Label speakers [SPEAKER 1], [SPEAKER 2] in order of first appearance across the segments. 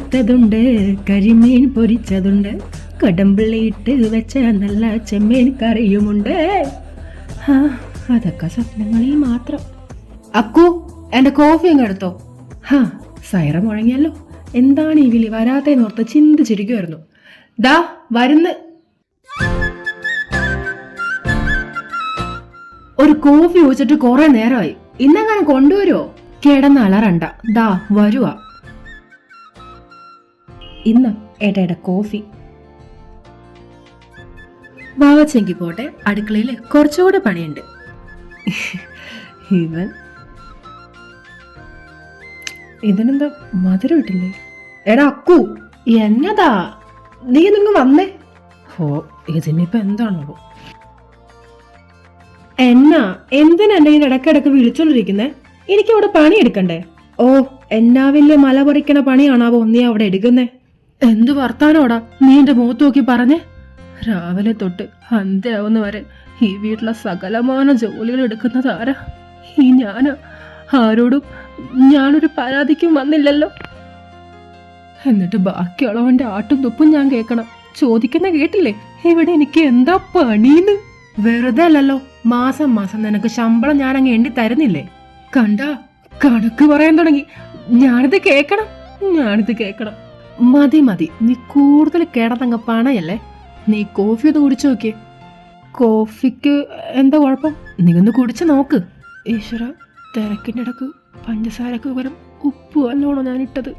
[SPEAKER 1] വറുത്തതുണ്ട്, കരിമീൻ പൊരിച്ചതുണ്ട്, കടമ്പിള്ളിയിട്ട് വെച്ച നല്ല ചെമ്മീൻ കറിയുമുണ്ട്. അതൊക്കെ സ്വപ്നങ്ങളിൽ മാത്രം. അക്കു, എന്റെ കോഫി അങ്ങ് എടുത്തോ. സൈറ മുഴങ്ങിയല്ലോ. എന്താണ് ഈ വിളി വരാത്തേന്നോർത്ത് ചിന്തിച്ചിരിക്കുമായിരുന്നു. ദാ വരുന്ന്. ഒരു കോഫി ഒഴിച്ചിട്ട് കുറെ നേരമായി. ഇന്നെങ്ങനെ കൊണ്ടുവരുമോ? കിടന്നളറണ്ട, ദാ വരുവാ. ഇന്ന് ഏട്ടയുടെ കോഫി. വാവച്ചെങ്കി പോട്ടെ, അടുക്കളയിൽ കുറച്ചുകൂടെ പണിയുണ്ട്. ഇവൻ ഇതിനെന്താ മധുരം ഇട്ടില്ലേ? എടാ അക്കു, എന്നതാ? നീ നിങ്ങൾ വന്നേ. ഇതിനിപ്പോ എന്താണോ? എന്തിനാ എന്നെ ഇടക്കിടക്ക് വിളിച്ചോണ്ടിരിക്കുന്നേ? എനിക്കവിടെ പണിയെടുക്കണ്ടേ? എന്നാ വലിയ മല പറിക്കണ പണിയാണാവോ നീ അവിടെ എടുക്കുന്നേ? എന്തു വർത്താനോടാ നീ എന്റെ മുഖത്ത് നോക്കി പറഞ്ഞേ? രാവിലെ തൊട്ട് അന്ത്യാവുന്ന വരെ ഈ വീട്ടിലെ സകലമാന ജോലികൾ എടുക്കുന്നത് ആരാ? ഈ ഞാനാ. ആരോടും ഞാനൊരു പരാതിക്കും വന്നില്ലല്ലോ. എന്നിട്ട് ബാക്കിയുള്ളവന്റെ ആട്ടും തുപ്പും ഞാൻ കേൾക്കണം. ചോദിക്കുന്ന കേട്ടില്ലേ, ഇവിടെ എനിക്ക് എന്താ പണീന്ന്? വെറുതെ അല്ലല്ലോ, മാസം മാസം നിനക്ക് ശമ്പളം ഞാനങ്ങ് എണ്ണി തരുന്നില്ലേ? കണ്ടാ, കണക്ക് പറയാൻ തുടങ്ങി. ഞാനിത് കേക്കണം. മതി മതി, നീ കൂടുതൽ കിടന്നങ്ങ് പണയല്ലേ. നീ കോഫി ഒന്ന് കുടിച്ചു നോക്കിയേ. കോഫിക്ക് എന്താ കുഴപ്പം? നീ ഒന്ന് കുടിച്ചു നോക്ക്. ഈശ്വര, തിരക്കിൻ്റെ ഇടക്ക് പഞ്ചസാരക്ക് പകരം ഉപ്പ് വല്ലോണോ ഞാൻ ഇട്ടത്?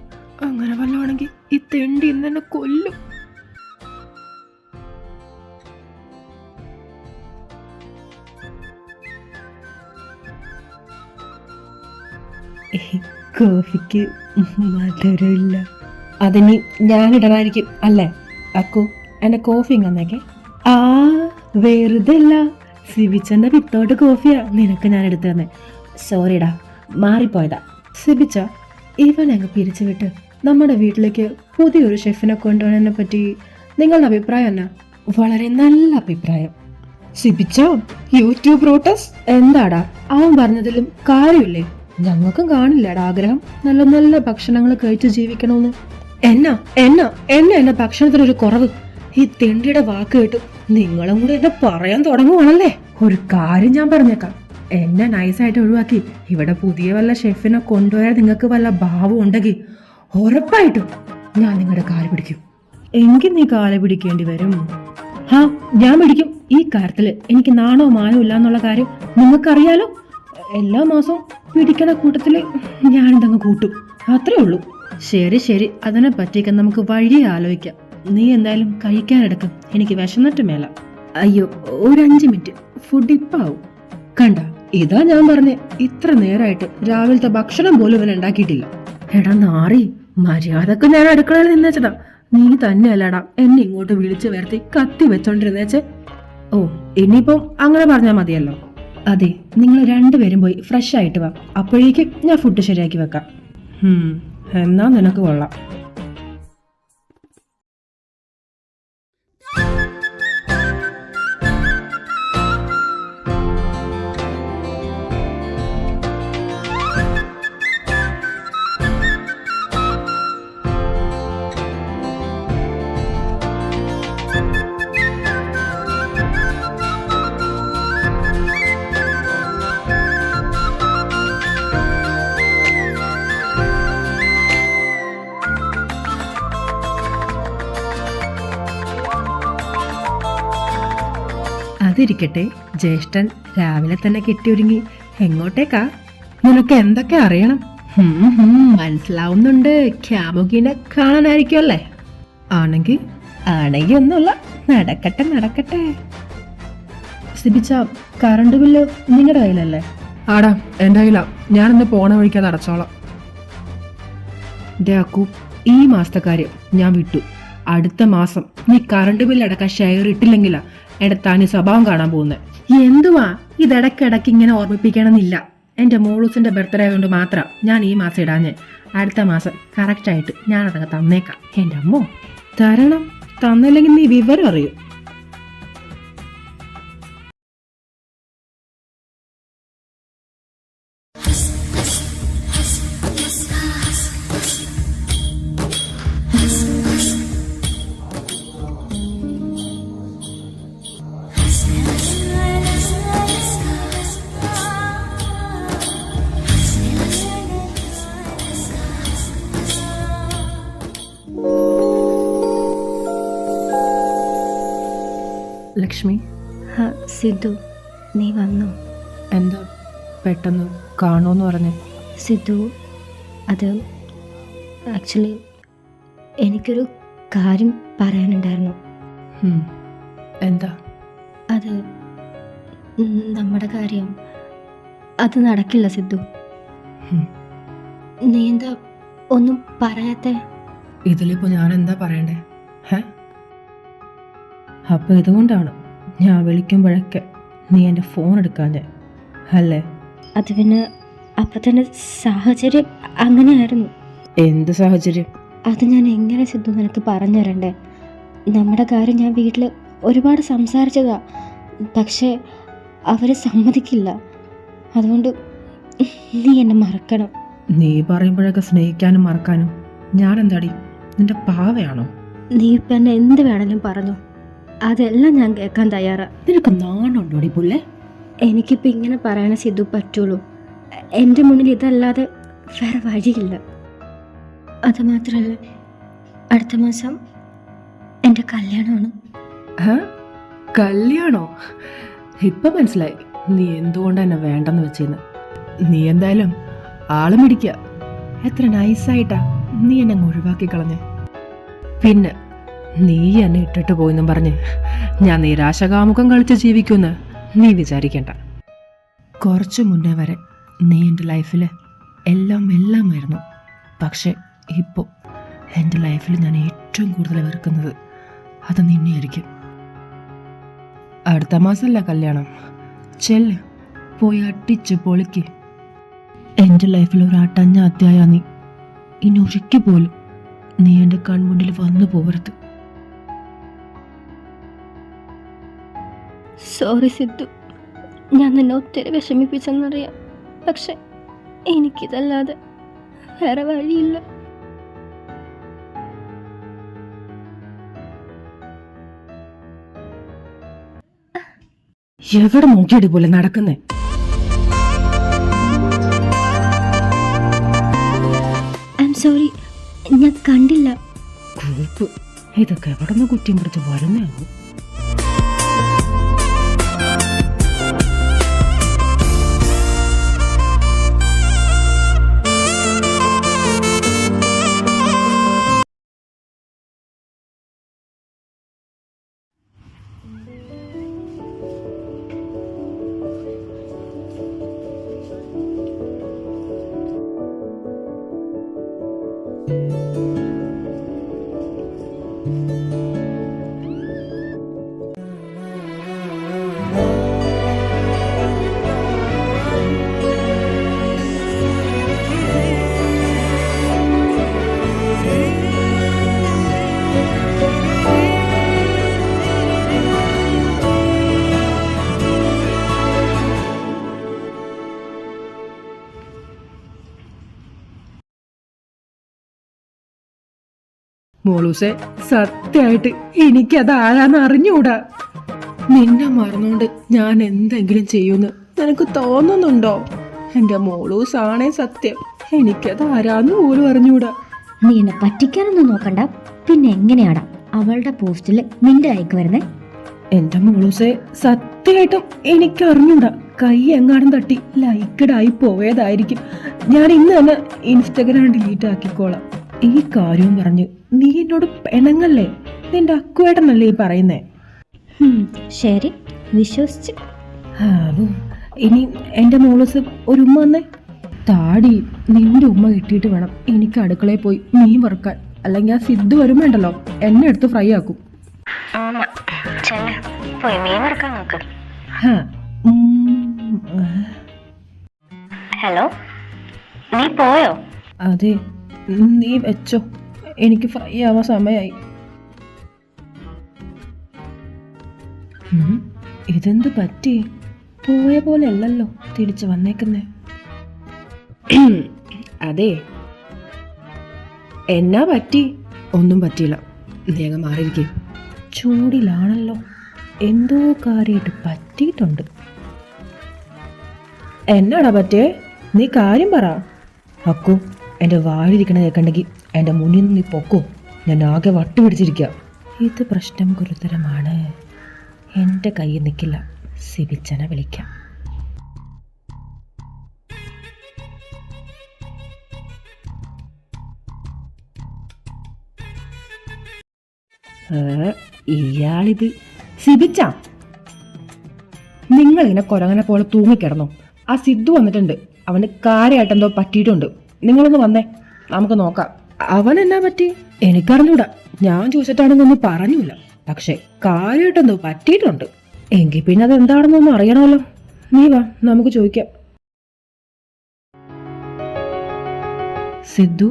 [SPEAKER 1] അങ്ങനെ വല്ലതാണെങ്കിൽ ഈ തെണ്ടി ഇന്ന് എന്നെ കൊല്ലും. കോഫിക്ക് മധുരമില്ല. അതിന് ഞാനിടണായിരിക്കും അല്ലേ? അക്കു, എന്റെ കോഫി ഇങ്ങന്നേക്കെ. വെറുതെ അല്ല, സിബിച്ചന്റെ വിത്തോട്ട് കോഫിയാ നിനക്ക് ഞാൻ എടുത്തു തന്നെ. സോറിടാ, മാറിപ്പോയതാ. സിബിച്ച, ഇവനങ്ങ് പിരിച്ചുവിട്ട് നമ്മുടെ വീട്ടിലേക്ക് പുതിയൊരു ഷെഫിനെ കൊണ്ടുവന്നതിനെ പറ്റി നിങ്ങളുടെ അഭിപ്രായം എന്നാ? വളരെ നല്ല അഭിപ്രായം. സിബിച്ച, യൂട്യൂബ് റൂട്ടസ് എന്താടാ അവൻ പറഞ്ഞതിലും കാര്യമില്ലേ? ഞങ്ങൾക്കും കാണില്ലടാ ആഗ്രഹം നല്ല നല്ല ഭക്ഷണങ്ങൾ കഴിച്ച് ജീവിക്കണമെന്ന്. എന്നെ ഭക്ഷണത്തിനൊരു കുറവ്. ഈ തെണ്ടിയുടെ വാക്ക് കേട്ടു നിങ്ങളും കൂടെ എന്നെ പറയാൻ തുടങ്ങുവാണല്ലേ? ഒരു കാര്യം ഞാൻ പറഞ്ഞേക്കാം, എന്നെ നൈസായിട്ട് ഒഴിവാക്കി ഇവിടെ പുതിയ വല്ല ഷെഫിനെ കൊണ്ടുപോയാൽ നിങ്ങൾക്ക് വല്ല ഭാവം ഉണ്ടെങ്കിൽ ഉറപ്പായിട്ടും ഞാൻ നിങ്ങളുടെ കാല് പിടിക്കും. എങ്കിൽ നീ കാല് പിടിക്കേണ്ടി വരും. ഞാൻ പിടിക്കും. ഈ കാര്യത്തില് എനിക്ക് നാണോ മാനോ ഇല്ല എന്നുള്ള കാര്യം നിങ്ങൾക്കറിയാലോ. എല്ലാ മാസവും പിടിക്കണ കൂട്ടത്തില് ഞാനിതങ്ങ് കൂട്ടും, അത്രേ ഉള്ളൂ. ശരി, അതിനെ പറ്റിയൊക്കെ നമുക്ക് വഴി ആലോചിക്കാം. നീ എന്തായാലും കഴിക്കാനെടുക്കും, എനിക്ക് വിശന്നിട്ട് മേല. അയ്യോ, ഒരു 5 മിനിറ്റ്, ഫുഡ് ഇപ്പാവും. കണ്ട, ഇതാ ഞാൻ പറഞ്ഞേ, ഇത്ര നേരമായിട്ട് രാവിലത്തെ ഭക്ഷണം പോലും ഇവൻ ഉണ്ടാക്കിയിട്ടില്ല. എടാ നാറി, മര്യാദക്ക് ഞാൻ അടുക്കളയിൽ നിന്നേച്ചടാ. നീ തന്നെയല്ലടാ എന്നെ ഇങ്ങോട്ട് വിളിച്ചു വരുത്തി കത്തി വെച്ചോണ്ടിരുന്നേച്ചേ. ഇനിയിപ്പം അങ്ങനെ പറഞ്ഞാൽ മതിയല്ലോ. അതെ, നിങ്ങൾ രണ്ടുപേരും പോയി ഫ്രഷ് ആയിട്ട് വാ. അപ്പോഴേക്കും ഞാൻ ഫുഡ് ശരിയാക്കി വെക്കാം. എന്നാ നിനക്ക് കൊള്ളാം. അതിരിക്കട്ടെ, ജ്യേഷ്ഠൻ രാവിലെ തന്നെ കെട്ടിയൊരുങ്ങി എങ്ങോട്ടേക്കാ? നിനക്ക് എന്തൊക്കെ അറിയണം? മനസ്സിലാവുന്നുണ്ട്, ക്യാമുകിനെ കാണാനായിരിക്കും അല്ലേ? ആണെങ്കിൽ ഒന്നുമില്ല, നടക്കട്ടെ. സിബിച്ച, കറണ്ട് ബില്ല് നിങ്ങളുടെ കയ്യിലല്ലേ? ആടാ, എൻ്റെ കയ്യിലാ. ഞാനിന്ന് പോണ വഴിക്കാ നടച്ചോളാം. അക്കു, ഈ മാസത്തെ കാര്യം ഞാൻ വിട്ടു. അടുത്ത മാസം നീ കറണ്ട് ബില്ല് അടക്കാൻ ഷെയർ ഇട്ടില്ലെങ്കിലാ എടുത്താന് സ്വഭാവം കാണാൻ പോകുന്നത്. എന്തുവാ ഇടയ്ക്കിടയ്ക്ക് ഇങ്ങനെ ഓർമ്മിപ്പിക്കണമെന്നില്ല. എൻ്റെ മോളൂസിന്റെ ബർത്ത്ഡേ ആയതുകൊണ്ട് മാത്രം ഞാൻ ഈ മാസം ഇടാഞ്ഞ്. അടുത്ത മാസം കറക്റ്റായിട്ട് ഞാനതൊക്കെ തന്നേക്കാം. എൻ്റെ അമ്മോ, തരണം. തന്നില്ലെങ്കിൽ നീ വിവരം അറിയും. ലക്ഷ്മി.
[SPEAKER 2] സിദ്ധു, നീ വന്നോ?
[SPEAKER 1] എന്താ പെട്ടെന്ന് കാണുമെന്ന് പറഞ്ഞ്?
[SPEAKER 2] സിദ്ധു, അത് ആക്ച്വലി എനിക്കൊരു കാര്യം പറയാനുണ്ടായിരുന്നു.
[SPEAKER 1] എന്താ?
[SPEAKER 2] അത് നമ്മുടെ കാര്യം അത് നടക്കില്ല സിദ്ധു. നീ എന്താ ഒന്നും പറയാത്തെ?
[SPEAKER 1] ഇതിലിപ്പോൾ ഞാൻ എന്താ പറയണ്ടേ? അപ്പോൾ ഇതുകൊണ്ടാണ് ഞാൻ വിളിക്കുമ്പോഴൊക്കെ നീ എൻ്റെ ഫോൺ എടുക്കാഞ്ഞേ അല്ലേ?
[SPEAKER 2] അത് പിന്നെ അപ്പം തന്നെ സാഹചര്യം അങ്ങനെയായിരുന്നു.
[SPEAKER 1] എന്ത് സാഹചര്യം?
[SPEAKER 2] അത് ഞാൻ എങ്ങനെ സിദ്ധു നിനക്ക് പറഞ്ഞു തരണ്ടേ? നമ്മുടെ കാര്യം ഞാൻ വീട്ടിൽ ഒരുപാട് സംസാരിച്ചതാ, പക്ഷേ അവർ സമ്മതിക്കില്ല. അതുകൊണ്ട് നീ എന്നെ മറക്കണം.
[SPEAKER 1] നീ പറയുമ്പോഴൊക്കെ സ്നേഹിക്കാനും മറക്കാനും ഞാൻ എന്താടി നിന്റെ പാവയാണോ?
[SPEAKER 2] നീ ഇപ്പം എന്നെ എന്ത് വേണമെങ്കിലും പറഞ്ഞു, അതെല്ലാം ഞാൻ കേൾക്കാൻ തയ്യാറാ.
[SPEAKER 1] നിനക്ക് നാണുണ്ടോടി പുല്ലേ?
[SPEAKER 2] എനിക്കിപ്പോൾ ഇങ്ങനെ പറയണ സിദ്ധു പറ്റുള്ളൂ. എൻ്റെ മുന്നിൽ ഇതല്ലാതെ വേറെ വഴിയില്ല. അതുമാത്രമല്ല, അടുത്ത മാസം എൻ്റെ കല്യാണമാണ്.
[SPEAKER 1] കല്യാണോ? ഇപ്പം മനസ്സിലായി നീ എന്തുകൊണ്ട് എന്നെ വേണ്ടെന്ന് വെച്ചെന്ന്. നീ എന്തായാലും ആള് മിടിക്കുക. എത്ര നൈസായിട്ടാ നീ എന്നെ ഒഴിവാക്കി കളഞ്ഞ്. പിന്നെ നീ എന്നെ ഇട്ടിട്ട് പോയെന്നും പറഞ്ഞ് ഞാൻ നിരാശകാമുഖം കളിച്ച് ജീവിക്കുമെന്ന് നീ വിചാരിക്കണ്ട. കുറച്ചു മുന്നേ വരെ നീ എൻ്റെ ലൈഫിൽ എല്ലാമായിരുന്നു. പക്ഷെ ഇപ്പോൾ എൻ്റെ ലൈഫിൽ ഞാൻ ഏറ്റവും കൂടുതൽ വെറുക്കുന്നത് അത് നിന്നെയായിരിക്കും. അടുത്ത മാസമല്ല കല്യാണം. ചെല്ല്, പോയി അട്ടിച്ച് പൊളിക്ക്. എൻ്റെ ലൈഫിൽ ഒരു അടഞ്ഞ അധ്യായ നീ. ഇനി ഒരിക്കൽ പോലും നീ എൻ്റെ കൺമുന്നിൽ വന്നു പോകരുത്.
[SPEAKER 2] സോറി സിദ്ധു, ഞാൻ നിന്നെ ഒത്തിരി വിഷമിപ്പിച്ചെന്നറിയാം. പക്ഷെ എനിക്കിതല്ലാതെ വേറെ വഴിയില്ല.
[SPEAKER 1] എവിടെ നോക്കിയടി പോലെ നടക്കുന്നേ?
[SPEAKER 2] ഐ ആം സോറി, ഞാൻ കണ്ടില്ല.
[SPEAKER 1] ഗ്രൂപ്പ് ഇതൊക്കെ എവിടെ നിന്ന് കുറ്റം പിടിച്ച് വരുന്നതാകും. മോളൂസെ, സത്യമായിട്ട് എനിക്കത് ആരാന്ന് അറിഞ്ഞൂടാ. നിന്നെ മറന്നുകൊണ്ട് ഞാൻ എന്തെങ്കിലും ചെയ്യുമെന്ന് നിനക്ക് തോന്നുന്നുണ്ടോ? എൻ്റെ മോളൂസാണേ സത്യം. എനിക്കത് ആരാന്ന് പോലും അറിഞ്ഞൂടാ.
[SPEAKER 2] നീ എന്നെ പറ്റിക്കാനൊന്നും നോക്കണ്ട. പിന്നെ എങ്ങനെയാടാ അവളുടെ പോസ്റ്റിൽ നിന്റെ ലൈക്ക് വരുന്നേ?
[SPEAKER 1] എൻ്റെ മോളൂസെ, സത്യമായിട്ടും എനിക്ക് അറിഞ്ഞൂടാ. കൈ എങ്ങാടും തട്ടി ലൈക്കഡായി പോയതായിരിക്കും. ഞാൻ ഇന്ന് തന്നെ ഇൻസ്റ്റഗ്രാം ഡിലീറ്റ് ആക്കിക്കോളാം. ഈ കാര്യവും പറഞ്ഞ് നീ എന്നോട് പെണങ്ങല്ലേ? നിന്റെ അക്കുവേട്ടനല്ലേ ഈ പറയുന്നേ?
[SPEAKER 2] ശരി, വിശ്വസിച്ച്.
[SPEAKER 1] ഇനി എൻ്റെ മോളൂസ് ഒരു ഉമ്മ വന്നേ. താടി നിന്റെ ഉമ്മ കിട്ടിയിട്ട് വേണം എനിക്ക് അടുക്കളയിൽ പോയി മീൻ വറുക്കാൻ. അല്ലെങ്കിൽ ആ സിദ്ധു വരുമ്പോണ്ടല്ലോ എന്നെ എടുത്ത് ഫ്രൈ ആക്കും.
[SPEAKER 2] ഹലോ, നീ പോയോ?
[SPEAKER 1] അതെ, നീ വെച്ചോ, എനിക്ക് ഫ്രൈ ആവാൻ സമയമായി. ഇതെന്ത് പറ്റി? പോയ പോലെ അല്ലല്ലോ തിരിച്ചു വന്നേക്കുന്നേ. അതെ, എന്നാ പറ്റി? ഒന്നും പറ്റിയില്ല, നീ അങ്ങ് മാറിയിരിക്കും. ചൂടിലാണല്ലോ, എന്തോ കാര്യമായിട്ട് പറ്റിയിട്ടുണ്ട്. എന്നാടാ പറ്റേ? നീ കാര്യം പറ. അക്കു, എൻ്റെ വാഴിരിക്കണ കേൾക്കണ്ടെങ്കിൽ എൻ്റെ മുന്നിൽ നിന്ന് നീ പൊക്കോ. ഞാൻ ആകെ വട്ടു പിടിച്ചിരിക്കുക. ഇത് പ്രശ്നം ഗുരുതരമാണ്. എൻ്റെ കയ്യിൽ നിൽക്കില്ല. സിബിച്ചനെ വിളിക്കാം. ഇയാളിത് സിബിച്ച, നിങ്ങളിങ്ങനെ കൊരങ്ങനെ പോലെ തൂങ്ങിക്കിടന്നു. ആ സിദ്ധു വന്നിട്ടുണ്ട്. അവന് കാര്യമായിട്ടെന്തോ പറ്റിയിട്ടുണ്ട്. നിങ്ങളൊന്ന് വന്നേ, നമുക്ക് നോക്കാം. അവൻ എന്നാ പറ്റി എനിക്കറിഞ്ഞൂടാ. ഞാൻ ചോദിച്ചിട്ടാണെന്നൊന്നും പറഞ്ഞില്ല. പക്ഷെ കാര്യമായിട്ടെന്തോ പറ്റിയിട്ടുണ്ട്. എങ്കിൽ പിന്നെ അതെന്താണെന്നൊന്നും അറിയണമല്ലോ. നീ വാ, നമുക്ക് ചോദിക്കാം. സിദ്ധു,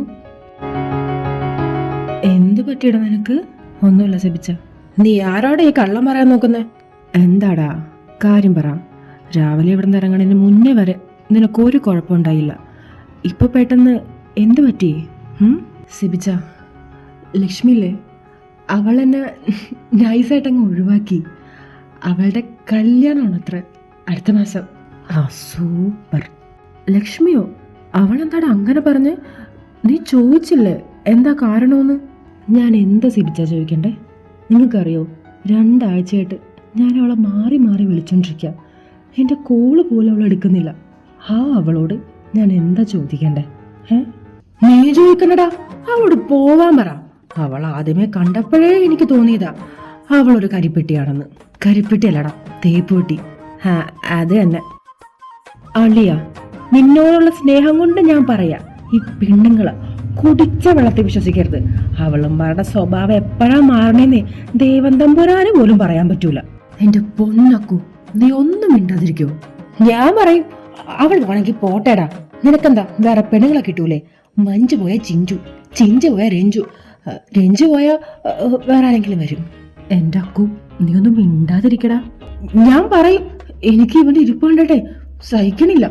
[SPEAKER 1] എന്ത് പറ്റിയിട നിനക്ക്? ഒന്നുമില്ല സിബിച്ച. നീ ആരോടെ ഈ കള്ളം പറയാൻ നോക്കുന്നേ? എന്താടാ കാര്യം പറ. രാവിലെ ഇവിടെ നിന്ന് ഇറങ്ങണതിന് മുന്നേ വരെ നിനക്കൊരു കുഴപ്പമുണ്ടായില്ല. ഇപ്പൊ പെട്ടെന്ന് എന്ത് പറ്റി? സിബിച്ച, ലക്ഷ്മിയില്ലേ, അവളെന്നെ നൈസായിട്ടങ്ങ് ഒഴിവാക്കി. അവളുടെ കല്യാണമാണ് അത്ര അടുത്ത മാസം. ആ സൂപ്പർ. ലക്ഷ്മിയോ? അവളെന്താടാ അങ്ങനെ പറഞ്ഞ്? നീ ചോദിച്ചില്ലേ എന്താ കാരണമെന്ന്? ഞാൻ എന്താ സിബിച്ച ചോദിക്കണ്ടേ? നിങ്ങൾക്കറിയോ, 2 ആഴ്ചയായിട്ട് ഞാൻ അവളെ മാറി മാറി വിളിച്ചോണ്ടിരിക്കുക. എൻ്റെ കോള് പോലും അവൾ എടുക്കുന്നില്ല. അവളോട് ഞാൻ എന്താ ചോദിക്കണ്ടേ? നീ ചോദിക്കണ്ടടാ, അവളോട് പോവാൻ പറ. അവൾ ആദ്യമേ കണ്ടപ്പോഴേ എനിക്ക് തോന്നിയതാ അവളൊരു കരിപ്പെട്ടിയാണെന്ന്. കരിപ്പെട്ടിയല്ലടാ, തേപ്പുപെട്ടി. അത് തന്നെ. അളിയ, നിന്നോടുള്ള സ്നേഹം കൊണ്ട് ഞാൻ പറയാ, ഈ പെണ്ണുങ്ങള് കുടിച്ച വെള്ളത്തെ വിശ്വസിക്കരുത്. അവളുമാരുടെ സ്വഭാവം എപ്പോഴാ മാറണേന്നേ ദൈവം തമ്പുരാന് പോലും പറയാൻ പറ്റൂല. എന്റെ പൊന്നക്കു, നീ ഒന്നും മിണ്ടാതിരിക്കോ? ഞാൻ പറയും, അവൾ വേണമെങ്കിൽ പോട്ടേടാ. നിനക്കെന്താ വേറെ പെണ്ണുങ്ങളെ കിട്ടൂലേ? മഞ്ജു പോയ ചിഞ്ചു, ചിഞ്ചു പോയ രഞ്ജു, രഞ്ജു പോയ വേറെ ആരെങ്കിലും വരും. എന്റെ അക്കു, നീ ഒന്നും മിണ്ടാതിരിക്കടാ. ഞാൻ പറയും, എനിക്ക് ഇവന്റെ ഇരിപ്പ് കണ്ടട്ടെ സഹിക്കണില്ല.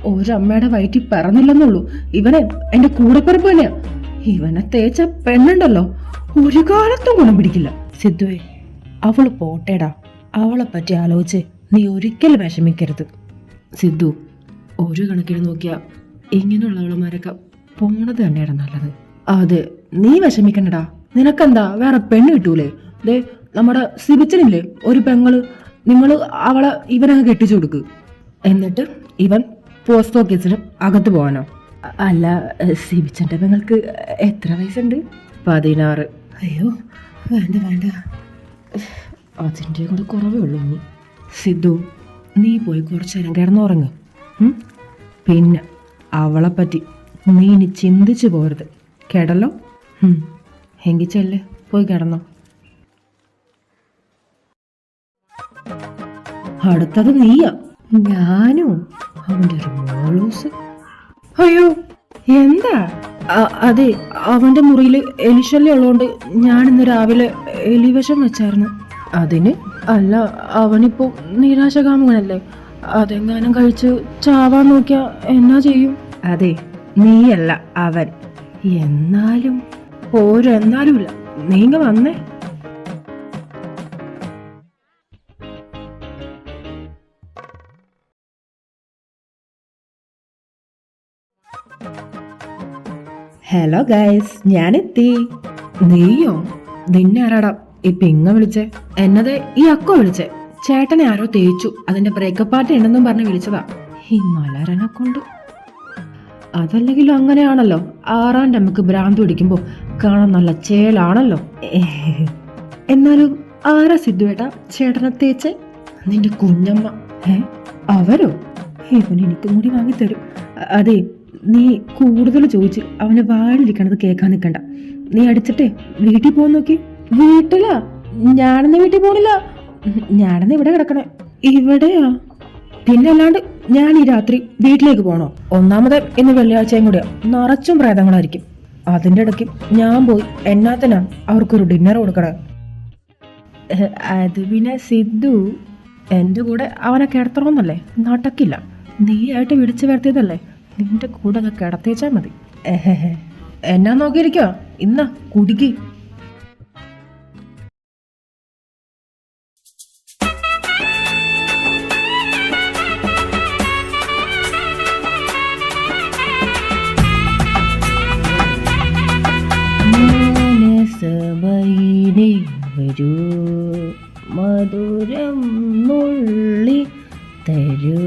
[SPEAKER 1] ഒരമ്മയുടെ വയറ്റിൽ പറന്നില്ലെന്നുള്ളൂ. ഇവനെ എന്റെ കൂടെപ്പിറപ്പ് തന്നെയാ. ഇവനെ തേച്ച പെണ്ണുണ്ടല്ലോ, ഒരു കാലത്തും ഗുണം പിടിക്കില്ല. സിദ്ധുവേ, അവള് പോട്ടേടാ. അവളെ പറ്റി ആലോചിച്ച് നീ ഒരിക്കലും വിഷമിക്കരുത്. സിദ്ധു, ഒരു കണക്കിന് നോക്കിയാ ഇങ്ങനെയുള്ള അവളമാരൊക്കെ പോണത് തന്നെയാണ് നല്ലത്. അത് നീ വിഷമിക്കണ്ടടാ. നിനക്കെന്താ വേറെ പെണ്ണ് കിട്ടൂലേ? ദേ, നമ്മുടെ സിബിച്ചനില്ലേ ഒരു പെങ്ങള്, നിങ്ങള് അവളെ ഇവനങ്ങ് കെട്ടിച്ചു കൊടുക്ക്. എന്നിട്ട് ഇവൻ പോസ്റ്റ് ഓഫീസിന് അകത്ത് പോകാനോ? അല്ല, സിബിച്ചന്റെ പെങ്ങൾക്ക് എത്ര വയസ്സുണ്ട്? 16. അയ്യോ, വേണ്ട വേണ്ട, അതിൻ്റെ കൂടെ കുറവേ ഉള്ളൂ. നീ സിദ്ധു, നീ പോയി കുറച്ചു നേരം കിടന്നുറങ്ങ്. പിന്നെ അവളെപ്പറ്റി നീ ഇനി ചിന്തിച്ചു പോരുത്, കേട്ടല്ലോ? എങ്കിൽ ചെല്ല്, പോയി കിടന്നോ. അടുത്തത് നീയാ. ഞാനോ? അവന്റെ ഒരു മോളൂസ്. അയ്യോ, എന്താ? അതെ, അവന്റെ മുറിയിൽ എലിശല്യം ഉള്ളതുകൊണ്ട് ഞാനിന്ന് രാവിലെ എലിവിഷം വെച്ചായിരുന്നു. അതിന്? അല്ല, അവനിപ്പോ നിരാശകാമകനല്ലേ. അതെങ്ങാനും കഴിച്ച് ചാവാൻ നോക്കിയാ എന്നാ ചെയ്യും? അതെ, നീയല്ല അവൻ. എന്നാലും എന്നാലുമില്ല, നീങ്ങ വന്നേ. ഹലോ ഗൈസ്, ഞാനെത്തി. നീയോ? നിന്നെ ആരാടാ ഈ പിങ്ങ വിളിച്ചേ? എന്നത് ഈ അക്കോ വിളിച്ചേ? ചേട്ടനെ ആരോ തേച്ചു, അതിന്റെ ബ്രേക്കപ്പ് പാർട്ടി ഉണ്ടെന്നും പറഞ്ഞ് വിളിച്ചതാ. ഈ മലരനെ കൊണ്ട്. അതല്ലെങ്കിലും അങ്ങനെയാണല്ലോ, 6-ാം നമുക്ക് ഭ്രാന്ത് പിടിക്കുമ്പോ കാണാൻ നല്ല ചേലാണല്ലോ. എന്നാലും ആരാ സിദ്ധുവേട്ടാ ചേട്ടനെ തേച്ചേ? നിന്റെ കുഞ്ഞമ്മ. അവരോ? ഇവൻ എനിക്കും കൂടി വാങ്ങിത്തരും. അതെ, നീ കൂടുതൽ ചോദിച്ച് അവന് വായിലിരിക്കണത് കേൾക്കാൻ നിൽക്കണ്ട. നീ അടിച്ചിട്ടേ വീട്ടിൽ പോകാൻ നോക്കി. വീട്ടിലാ? ഞാനെന്ന് വീട്ടിൽ പോണില്ല. ഞാനെന്ന് ഇവിടെ കിടക്കണേ. ഇവിടെയാ? പിന്നെ അല്ലാണ്ട് ഞാൻ ഈ രാത്രി വീട്ടിലേക്ക് പോണോ? ഒന്നാമത് ഇന്ന് വെള്ളിയാഴ്ചയും കൂടിയാ, നിറച്ചും പ്രേതങ്ങളായിരിക്കും. അതിൻ്റെ ഇടയ്ക്ക് ഞാൻ പോയി എന്നാത്തനാ അവർക്കൊരു ഡിന്നർ കൊടുക്കണേ. അത് പിന്നെ സിദ്ധു, എൻ്റെ കൂടെ അവനെ കിടത്തണമെന്നല്ലേ? നടക്കില്ല. നീ ആയിട്ട് വിളിച്ചു വരുത്തിയതല്ലേ, നിന്റെ കൂടെ അങ്ങ് കിടത്തേച്ചാ മതി. എന്നാ നോക്കിയിരിക്കോ? ഇന്നാ കുടുക്കി. വരൂ മധുര സിന്ദൂരം നുള്ളി തരൂ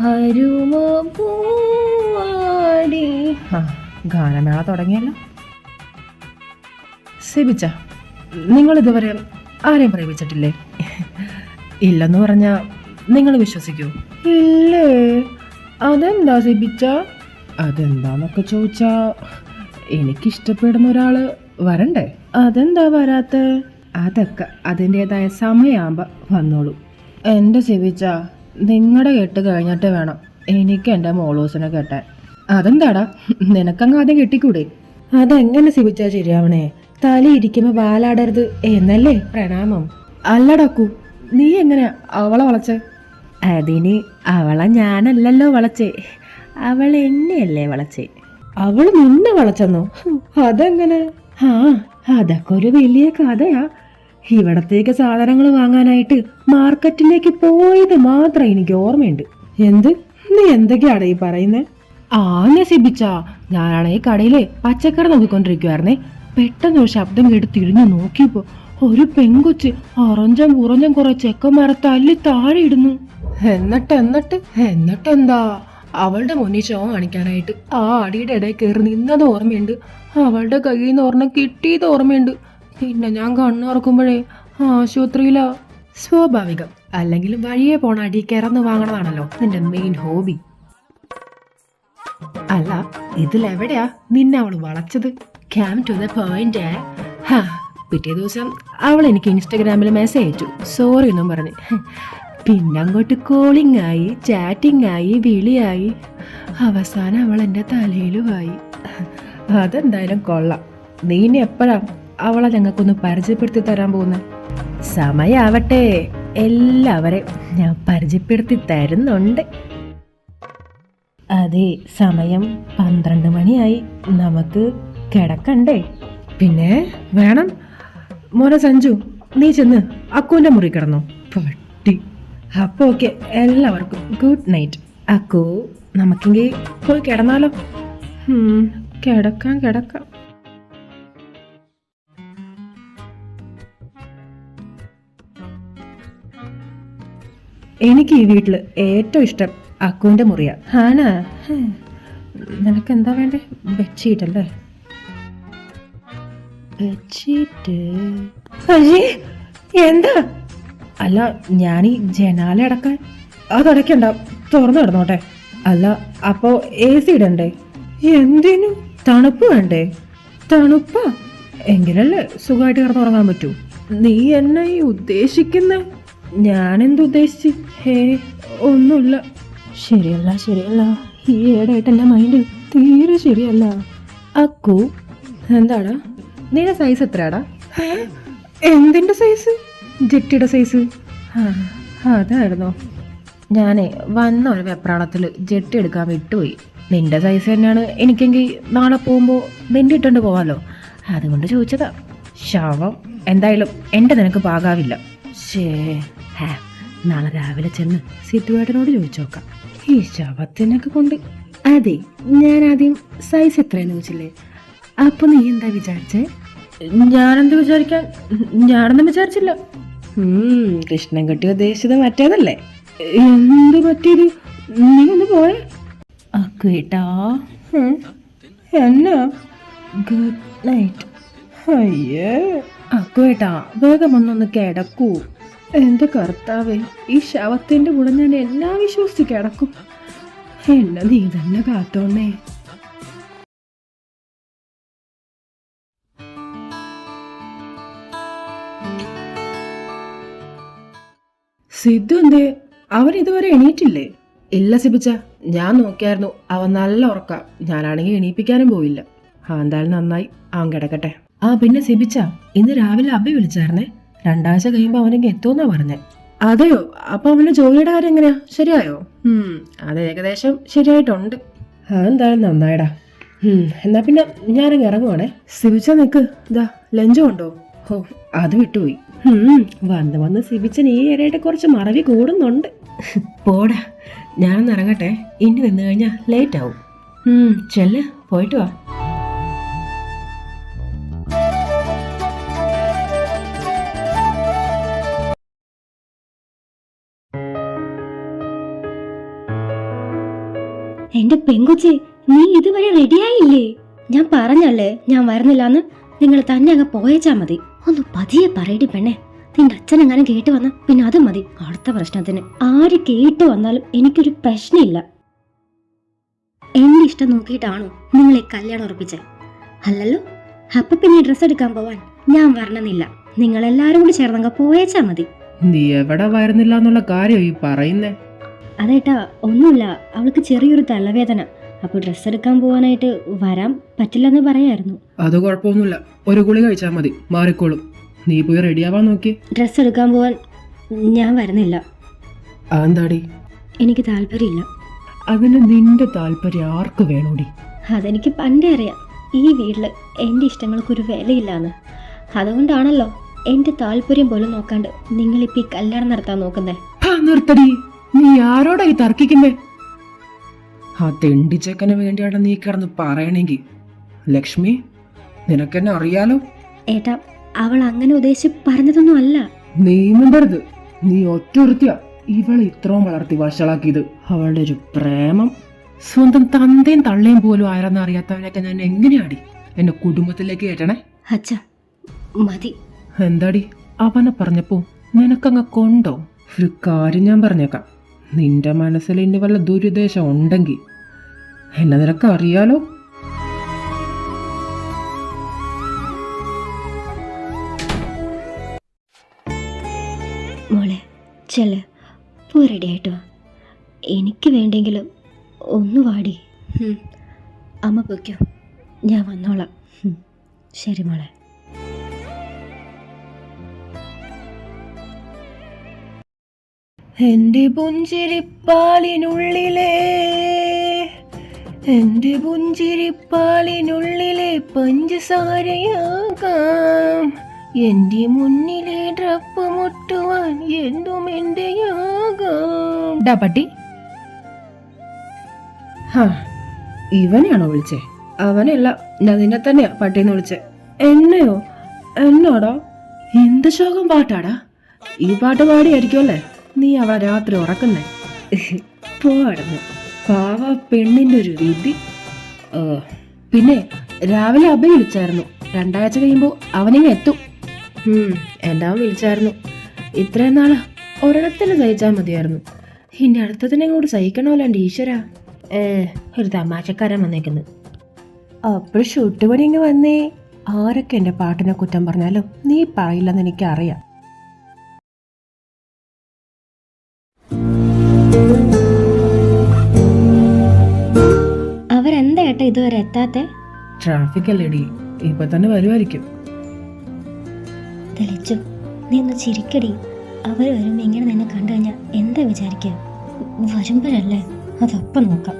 [SPEAKER 1] അരുമ പൂവാടി. ഗാനമേള തുടങ്ങിയല്ലോ. സിബിച്ച, നിങ്ങളിതുവരെ ആരെയും പ്രേമിച്ചിട്ടില്ലേ? ഇല്ലെന്ന് പറഞ്ഞാൽ നിങ്ങൾ വിശ്വസിക്കൂ? ഇല്ലേ. അതെന്താ സിബിച്ച? അതെന്താന്നൊക്കെ ചോദിച്ചാ എനിക്കിഷ്ടപ്പെടുന്ന ഒരാള് വരണ്ടേ. അതെന്താ വരാത്ത? അതൊക്കെ അതിൻ്റെതായ സമയമാകുമ്പോൾ വന്നോളൂ. എൻ്റെ സിബിച്ച, നിങ്ങളുടെ കെട്ട് കഴിഞ്ഞിട്ട് വേണം എനിക്ക് എൻ്റെ മോളൂസിനെ കെട്ടാൻ. അതെന്താടാ, നിനക്കങ്ങ് ആദ്യം കെട്ടിക്കൂടെ? അതെങ്ങനെ സിബിച്ചാ ശരിയാവണേ? തല ഇരിക്കുമ്പോൾ വാലാടരുത് എന്നല്ലേ പ്രണാമം? അല്ലടക്കൂ, നീ എങ്ങനെ അവളെ വളച്ചേ? അതിന് അവളെ ഞാനല്ലല്ലോ വളച്ചേ, അവൾ എന്നെയല്ലേ വളച്ചേ. അവൾ നിന്നെ വളച്ചെന്നോ? അതെങ്ങനെ? അതൊക്കെ ഒരു വലിയ കഥയാ. ഇവിടത്തേക്ക് സാധനങ്ങൾ വാങ്ങാനായിട്ട് മാർക്കറ്റിലേക്ക് പോയത് മാത്രം എനിക്ക് ഓർമ്മയുണ്ട്. എന്ത്? നീ എന്തൊക്കെയാണ് ഈ പറയുന്നേ? നസിബിച്ച, ഞാനാണെ കടയിലെ പച്ചക്കറി നോക്കിക്കൊണ്ടിരിക്കുവായിരുന്നേ. പെട്ടെന്ന് ഒരു ശബ്ദം കേട്ട് തിരിഞ്ഞു നോക്കിയപ്പോ ഒരു പെങ്കൊച്ച് അറഞ്ചം പുറഞ്ഞം കുറെ ചെക്കന്മാരെ തല്ലി താഴെ ഇടുന്നു. എന്നിട്ടെന്താ? അവളുടെ മുന്നിൽ ഷോ കാണിക്കാനായിട്ട് ആ അടിയുടെ ഇടയിൽ കയറി നിന്നത് ഓർമ്മയുണ്ട്. അവളുടെ കയ്യിൽ നിന്ന് ഒരെണ്ണം കിട്ടിയത് ഓർമ്മയുണ്ട്. പിന്നെ ഞാൻ കണ്ണുറക്കുമ്പോഴേ ആശുപത്രിയിലാ. സ്വാഭാവികം. അല്ലെങ്കിലും വഴിയെ പോണ അടി കിറന്ന് വാങ്ങണതാണല്ലോ നിന്റെ മെയിൻ ഹോബി. അല്ല, ഇതിലെവിടെയാ നിന്നെ അവള് വളച്ചത്? Came to the point. പിറ്റേ ദിവസം അവൾ എനിക്ക് ഇൻസ്റ്റഗ്രാമിൽ മെസ്സേജ് അയച്ചു, സോറി എന്നും പറഞ്ഞ്. പിന്നെ അങ്ങോട്ട് കോളിംഗ് ആയി, ചാറ്റിംഗ് ആയി, വിളിയായി. അവസാനം അവൾ എൻ്റെ തലയിലുമായി. അതെന്തായാലും കൊള്ളാം. നീ ഇനി എപ്പോഴാ അവളെ ഞങ്ങൾക്കൊന്ന് പരിചയപ്പെടുത്തി തരാൻ പോകുന്നത്? സമയാവട്ടെ, എല്ലാവരെയും ഞാൻ പരിചയപ്പെടുത്തി തരുന്നുണ്ട്. അതെ, സമയം 12 മണിയായി. നമുക്ക് കിടക്കണ്ടേ? പിന്നെ വേണം. മോനെ സഞ്ജു, നീ ചെന്ന് അക്കുവിൻ്റെ മുറി കിടന്നോ. പട്ടി. അപ്പോൾ ഓക്കെ, എല്ലാവർക്കും ഗുഡ് നൈറ്റ്. അക്കു, നമുക്കെങ്കിൽ പോയി കിടന്നാലോ? കിടക്കാം. എനിക്ക് ഈ വീട്ടിൽ ഏറ്റവും ഇഷ്ടം അക്കുവിൻ്റെ മുറിയാ. ആണാ? നിനക്ക് എന്താ വേണ്ടേ? ബെഡ്ഷീറ്റ് അല്ലേ? ബെഡ്ഷീറ്റ്? എന്താ? അല്ല, ഞാനീ ജനാല അടക്കാൻ. അതടയ്ക്കണ്ട, തുറന്നു കിടന്നോട്ടെ. അല്ല, അപ്പോ AC ഇടണ്ടേ? എന്തിനു? തണുപ്പ് വേണ്ടേ? തണുപ്പാ? എങ്കിലല്ലേ സുഖമായിട്ട് കിടന്നുറങ്ങാൻ പറ്റൂ. നീ എന്നെ ഈ ഉദ്ദേശിക്കുന്ന? ഞാനെന്ത് ഉദ്ദേശിച്ച്? ഒന്നുമില്ല. ശരിയല്ല, ഈ ഏടായിട്ട് എൻ്റെ മൈൻഡ് തീരെ ശരിയല്ല. അക്കു, എന്താടാ നിന്റെ സൈസ് എത്രയാടാ? എന്തിൻ്റെ സൈസ്? ജെട്ടിയുടെ സൈസ്? അതായിരുന്നോ? ഞാനേ വന്ന ഒരു വെപ്രാളത്തിൽ ജെട്ടി എടുക്കാൻ വിട്ടുപോയി. നിന്റെ സൈസ് തന്നെയാണ് എനിക്കെങ്കിൽ നാളെ പോകുമ്പോൾ നിന്റെ ഇട്ടുകൊണ്ട് പോവാമല്ലോ, അതുകൊണ്ട് ചോദിച്ചതാ. ശവം എന്തായാലും എൻ്റെ നിനക്ക് പാകാവില്ല. നാളെ രാവിലെ ചെന്ന് സിറ്റുവേട്ടനോട് ചോദിച്ചു നോക്കാം. ഈ ശവത്തിനൊക്കെ കൊണ്ട്. അതെ, ഞാൻ ആദ്യം സൈസ് എത്രയെന്ന് ചോദിച്ചില്ലേ? അപ്പൊ നീ എന്താ വിചാരിച്ചേ? ഞാനെന്ത് വിചാരിക്കാൻ? ഞാനൊന്നും വിചാരിച്ചില്ല. കൃഷ്ണൻകുട്ടി ഉദ്ദേശിച്ചത് മറ്റേതല്ലേ? എന്ത് പറ്റിയത്? നീ ഒന്ന് പോയേ. അക്കുവേട്ടാ, എന്നാ? Good night. അയ്യേ അക്കുവേട്ടാ, വേഗം ഒന്നൊന്ന് കിടക്കൂ. എന്റെ കർത്താവേ, ഈ ശവത്തിന്റെ കൂടെ ഞാൻ എല്ലാം വിശ്വസിച്ച് കിടക്കും. എന്നെ നീ തന്നെ കാത്തോണേ. സിദ്ധു എന്തേ? അവൻ ഇതുവരെ എണീറ്റില്ലേ? ഇല്ല സിബിച്ച, ഞാൻ നോക്കിയായിരുന്നു. അവൻ നല്ല ഉറക്ക. ഞാനാണെങ്കിൽ എണീപ്പിക്കാനും പോയില്ല. എന്തായാലും നന്നായി, അവൻ കിടക്കട്ടെ. പിന്നെ സിബിച്ച, ഇന്ന് രാവിലെ അബി വിളിച്ചായിരുന്നേ. 2 ആഴ്ച കഴിയുമ്പോൾ അവനെങ്കിൽ എത്തുമെന്നാ പറഞ്ഞേ. അതെയോ? അപ്പൊ അവന്റെ ജോലിയുടെ കാര്യം എങ്ങനെയാ? ശരിയായോ? അത് ഏകദേശം ശരിയായിട്ടുണ്ട്. എന്തായാലും നന്നായിടാ. എന്നാ പിന്നെ ഞാനങ്ങ് ഇറങ്ങുവാണേ. സിബിച്ച നിക്ക്, ഇതാ ലഞ്ച് കൊണ്ടോ? അത് വിട്ടുപോയി. വന്ന് സിബിച്ചൻ ഈ ഏരിയയുടെ കുറച്ച് മറവി കൂടുന്നുണ്ട്. പോടാ, ഞാനൊന്ന് ഇറങ്ങട്ടെ. ഇനി നിന്ന് കഴിഞ്ഞാൽ ലേറ്റ് ആവും. ചെല്ല്, പോയിട്ട് വാ.
[SPEAKER 2] എന്റെ പെങ്കൊച്ചെ, നീ ഇതുവരെ റെഡിയായില്ലേ? ഞാൻ പറഞ്ഞല്ലേ ഞാൻ വരുന്നില്ലാന്ന്. നിങ്ങൾ തന്നെ അങ്ങ് പോയേച്ചാ മതി. ഒന്ന് പതിയെ പറയടി പെണ്ണെ. നിന്റെ അച്ഛനെങ്ങാനും കേട്ട് വന്ന പിന്നെ അത് മതി അടുത്ത പ്രശ്നത്തിന്. ആര് കേട്ട് വന്നാലും എനിക്കൊരു പ്രശ്നമില്ല. എന്റെ ഇഷ്ടം നോക്കിയിട്ടാണോ നിങ്ങളെ കല്യാണം ഉറപ്പിച്ചേ? അല്ലല്ലോ. അപ്പൊ പിന്നെ ഡ്രസ്സ് എടുക്കാൻ പോവാൻ ഞാൻ വരണമെന്നില്ല. നിങ്ങൾ എല്ലാരും കൂടി ചേർന്നങ്ങ് പോയേച്ചാ മതി.
[SPEAKER 1] നീ എവിടെ വരുന്നില്ല എന്നുള്ള കാര്യം ഈ പറയുന്നേ?
[SPEAKER 2] അതേട്ടാ, ഒന്നുമില്ല. അവൾക്ക് ചെറിയൊരു തലവേദന. അപ്പൊ ഡ്രസ്സ് എടുക്കാൻ പോവാനായിട്ട് വരാൻ പറ്റില്ലെന്ന് പറയായിരുന്നു.
[SPEAKER 1] അത് കുഴപ്പമൊന്നുമില്ല, ഒരു ഗുളിക കഴിച്ചാൽ മതി, മാറിക്കോളും. നീ പോയി റെഡിയാവാൻ നോക്കി.
[SPEAKER 2] ഡ്രസ്സ് എടുക്കാൻ പോവാൻ ഞാൻ വരുന്നില്ല.
[SPEAKER 1] അതെന്താടി?
[SPEAKER 2] എനിക്ക് താല്പര്യമില്ല.
[SPEAKER 1] അതിന് നിന്റെ താല്പര്യം ആർക്ക് വേണോടി?
[SPEAKER 2] അതെനിക്ക് പണ്ടേ അറിയാം. ഈ വീട്ടില് എന്റെ ഇഷ്ടങ്ങൾക്കൊരു വിലയില്ലാന്ന്. അതുകൊണ്ടാണല്ലോ എന്റെ താല്പര്യം പോലും നോക്കാണ്ട് നിങ്ങളിപ്പോ ഈ കല്യാണം നടത്താൻ നോക്കുന്നേ.
[SPEAKER 1] നിർത്തടി, നീ ആരോടാ ഈ തർക്കിക്കുന്നേ? ആ തെണ്ടിച്ചക്കന് വേണ്ടിയാണ് നീ കിടന്ന് പറയണെങ്കി. ലക്ഷ്മി, നിനക്കെന്നെ അറിയാലോ.
[SPEAKER 2] ഏട്ടാ, അവൾ അങ്ങനെ ഉദ്ദേശിച്ച് പറഞ്ഞതൊന്നും അല്ല.
[SPEAKER 1] നീ മിണ്ടരുത്. നീ ഒറ്റൊരുത്തിയ ഇവളെ ഇത്രയും വളർത്തി വഷളാക്കിയത്. അവളുടെ ഒരു പ്രേമം. സ്വന്തം തന്തയും തള്ളയും പോലും ആരെന്ന് അറിയാത്തവനൊക്കെ ഞാൻ എങ്ങനെയാടി എന്റെ കുടുംബത്തിലേക്ക് കയറ്റണേ?
[SPEAKER 2] അച്ഛാ മതി.
[SPEAKER 1] എന്താടി അവനെ പറഞ്ഞപ്പോ നിനക്കങ്ങ് കൊണ്ടോ? ഒരു കാര്യം ഞാൻ പറഞ്ഞേക്കാം, നിന്റെ മനസ്സിൽ ഇനി വല്ല ദുരുദ്ദേശം ഉണ്ടെങ്കിൽ എന്നെ നിനക്ക് അറിയാലോ.
[SPEAKER 2] മോളെ ചെല്ല്, പോ റെഡി ആയിട്ടോ. എനിക്ക് വേണ്ടെങ്കിലും ഒന്ന് വാടി. അമ്മ പൊയ്ക്കോ, ഞാൻ വന്നോളാം. ശരി മോളെ.
[SPEAKER 1] എൻ്റെ പുഞ്ചിരിപ്പാലിനുള്ളിലെ പഞ്ചസാരയാകാം, എൻ്റെ മുന്നിലെ ഡ്രപ്പ് മുട്ടുവാൻ എന്തും എന്റെയാകാം. ഡാ പട്ടി. ഇവനെയാണോ വിളിച്ചേ? അവനല്ല, ഞാൻ നിന്നെ തന്നെയാ പട്ടിന്ന് വിളിച്ചേ. എന്നെയോ? എന്നോടോ? എന്ത് ശോകം പാട്ടാടാ ഈ? പാട്ട് പാടിയായിരിക്കും അല്ലേ നീ അവ രാത്രി ഉറക്കുന്നേ? പോടുന്നു പാവ പെണ്ണിന്റെ ഒരു വിധി. പിന്നെ രാവിലെ അഭയ വിളിച്ചായിരുന്നു. 2 ആഴ്ച കഴിയുമ്പോ അവനിങ്ങ എത്തും. എൻ്റെ അവൻ വിളിച്ചായിരുന്നു. ഇത്രയും നാള് ഒരിടത്തിന് സഹിച്ചാൽ മതിയായിരുന്നു. ഇനി അടുത്തതിനെ കൂടി സഹിക്കണമല്ലോ എൻ്റെ ഈശ്വര. ഒരു തമാശക്കാരൻ വന്നേക്കുന്നു. അപ്പോൾ ഷൂട്ടുപണി ഇങ്ങ് വന്നേ. ആരൊക്കെ എൻ്റെ പാട്ടിനെ കുറ്റം പറഞ്ഞാലും നീ പറയില്ലെന്ന് എനിക്കറിയാം.
[SPEAKER 2] അവരെന്താ ഏട്ടാ ഇതുവരെ എത്താത്തെ?
[SPEAKER 1] ട്രാഫിക് അല്ലേടി, ഇപ്പൊ തന്നെ വരുമായിരിക്കും.
[SPEAKER 2] തെളിച്ചു, നീ ഒന്ന് ചിരിക്കടി. അവർ വരുമ്പോ ഇങ്ങനെ നിന്നെ കണ്ടു കഴിഞ്ഞാൽ എന്താ വിചാരിക്കുക? വരുമ്പോഴല്ലേ, അതപ്പം നോക്കാം.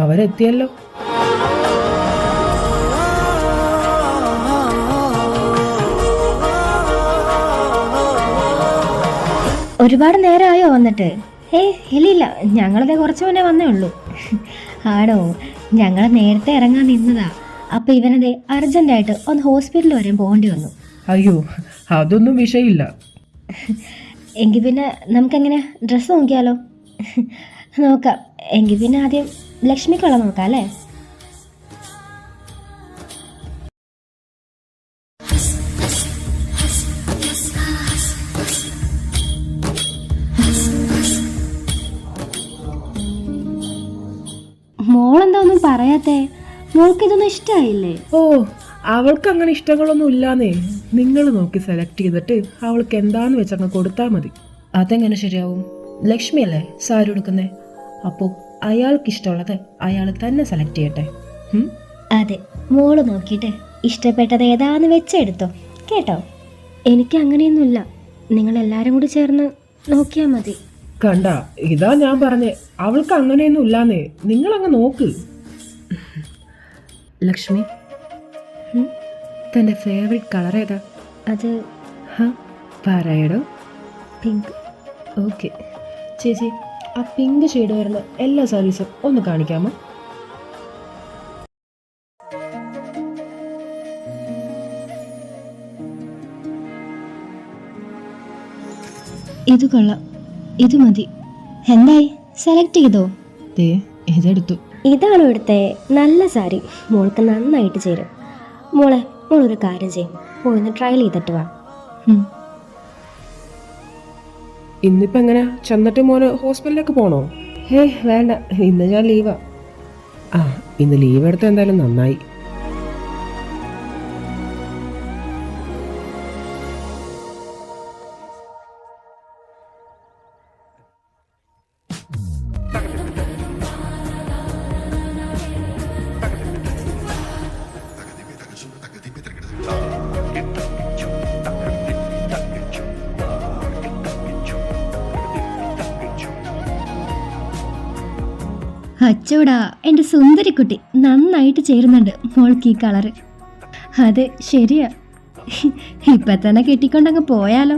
[SPEAKER 1] അവരെത്തിയല്ലോ.
[SPEAKER 2] ഒരുപാട് നേരമായോ വന്നിട്ട്? ഇല്ല, ഞങ്ങളതേ കുറച്ച് മുന്നേ വന്നേ ഉള്ളൂ. ആണോ? ഞങ്ങൾ നേരത്തെ ഇറങ്ങാൻ നിന്നതാ. അപ്പൊ ഇവനതേ അർജന്റായിട്ട് ഒന്ന് ഹോസ്പിറ്റലിൽ വരെ പോകേണ്ടി വന്നു.
[SPEAKER 1] അയ്യോ, അതൊന്നും വിഷയമില്ല.
[SPEAKER 2] എങ്കിൽ പിന്നെ നമുക്കെങ്ങനെ ഡ്രസ്സ് നോക്കിയാലോ? നോക്കാം. എങ്കിൽ പിന്നെ ആദ്യം ലക്ഷ്മിക്കുള്ള നോക്കാം അല്ലേ? മോളെന്താ ഒന്നും പറയാത്തേ? മോൾക്ക് ഇതൊന്നും ഇഷ്ടമായില്ലേ?
[SPEAKER 1] ഓ, അവൾക്ക് അങ്ങനെ ഇഷ്ടങ്ങളൊന്നും ഇല്ലാന്നേ. നിങ്ങൾ നോക്കി സെലക്ട് ചെയ്തിട്ട് അവൾക്ക് എന്താന്ന് വെച്ചങ്ങ് കൊടുത്താൽ മതി. അതെങ്ങനെ ശരിയാവും? ലക്ഷ്മി അല്ലേ സാരി ഉടുക്കുന്നേ? അപ്പോ അയാൾക്ക് ഇഷ്ടമുള്ളത് അയാൾ തന്നെ സെലക്ട് ചെയ്യട്ടെ.
[SPEAKER 2] അതെ, മോള് നോക്കിയിട്ട് ഇഷ്ടപ്പെട്ടത് ഏതാന്ന് വെച്ചെടുത്തോ കേട്ടോ. എനിക്ക് അങ്ങനെയൊന്നുമില്ല, നിങ്ങൾ എല്ലാരും കൂടി ചേർന്ന് നോക്കിയാ മതി.
[SPEAKER 1] കണ്ട, ഇതാ ഞാൻ പറഞ്ഞേ, അവൾക്ക് അങ്ങനെയൊന്നും ഇല്ലാന്നേ. നിങ്ങൾ അങ്ങ് നോക്ക്. ലക്ഷ്മി, തന്റെ ഫേവറേറ്റ് കളർ ഏതാ?
[SPEAKER 2] അത്
[SPEAKER 1] പറയടോ.
[SPEAKER 2] പിങ്ക്.
[SPEAKER 1] ഓക്കെ ചേച്ചി, ആ പിങ്ക് ഷെയ്ഡ് വരുന്ന എല്ലാ സർവീസും ഒന്ന് കാണിക്കാമോ?
[SPEAKER 2] ഇത് കൊള്ളാം, ഇത് മതി. എന്തായി, സെലക്ട് ചെയ്തോ?
[SPEAKER 1] ദേ ഇതെടുത്തു.
[SPEAKER 2] ഇതാണോ എടുത്തേ? നല്ല സാരി, മോൾക്ക് നന്നായിട്ട് ചേരും. മോളൊരു കാര്യം ചെയ്യും, പോയിന്ന് ട്രയൽ ചെയ്തിട്ട് വാ.
[SPEAKER 1] ഇന്നിപ്പോ എങ്ങനെ ചെന്നിട്ട് മോന് ഹോസ്പിറ്റലിലേക്ക് പോണോ? വേണ്ട, ഇന്ന് ഞാൻ ലീവാ. ആ, ഇന്ന് ലീവ് എടുത്ത എന്തായാലും നന്നായി.
[SPEAKER 2] അച്ചോടാ, എൻ്റെ സുന്ദരിക്കുട്ടി, നന്നായിട്ട് ചേരുന്നുണ്ട് മോൾക്ക് ഈ കളറ്. അതെ, ശരിയാ. ഇപ്പൊ തന്നെ കെട്ടിക്കൊണ്ടങ്ങ് പോയാലോ?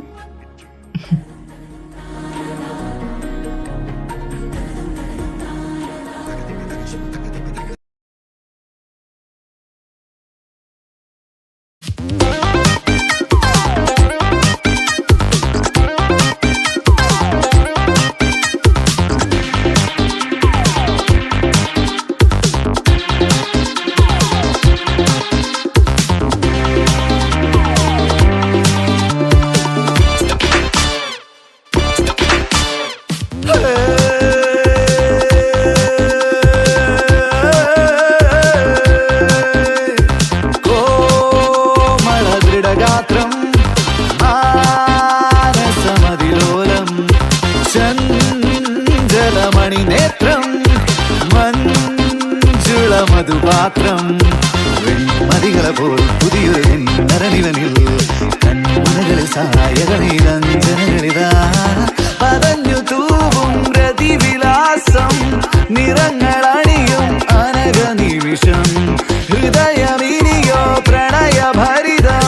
[SPEAKER 3] മധുപാത്രം മതികളെ പോൽ പുതിയൊരു നരനിവനിൽ കൺമുനകളിൽ സായകണിതഞ്ജനകളിതാ പതഞ്ഞു തൂവും പ്രതിവിലാസം നിറങ്ങളണിയും അനക നിമിഷം ഹൃദയമിനിയോ പ്രണയഭരിതം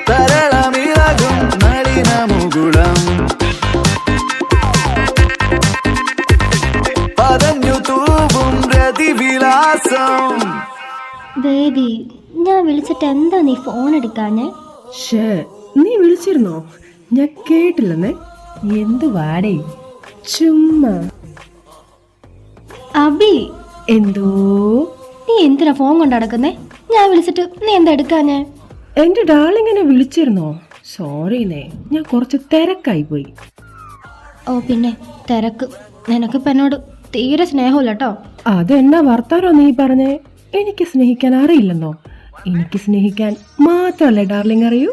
[SPEAKER 3] തരളമിളകും നളിന മുകുളം പതഞ്ഞു തൂവും പ്രതിവിലാസം.
[SPEAKER 2] ബേബി, ഞാൻ വിളിച്ചിട്ട് എന്താ നീ ഫോൺ എടുക്കാഞ്ഞേ?
[SPEAKER 1] നീ വിളിച്ചിരുന്നോ? ഞാൻ കേട്ടില്ലെന്നേ. എന്തു വാടേ, ചുമ്മാ.
[SPEAKER 2] അബി,
[SPEAKER 1] എന്തോ?
[SPEAKER 2] നീ എന്തിനാ ഫോൺ കൊണ്ട് നടക്കുന്നേ? ഞാൻ വിളിച്ചിട്ട് നീ എന്താ എടുക്കാഞ്ഞേ?
[SPEAKER 1] എന്റെ ഡാർലിങ്ങിനെ വിളിച്ചിരുന്നോ? സോറിന്നേ, ഞാൻ കുറച്ച് തിരക്കായി പോയി.
[SPEAKER 2] ഓ പിന്നെ തിരക്ക്. നിനക്കിപ്പോ എന്നോട് തീരെ സ്നേഹമില്ല കേട്ടോ.
[SPEAKER 1] അതെന്നാ വർത്താനോ നീ പറഞ്ഞേ? എനിക്ക് സ്നേഹിക്കാൻ അറിയില്ലെന്നോ? എനിക്ക് സ്നേഹിക്കാൻ മാത്രല്ലേ ഡാർലിംഗ് അറിയൂ.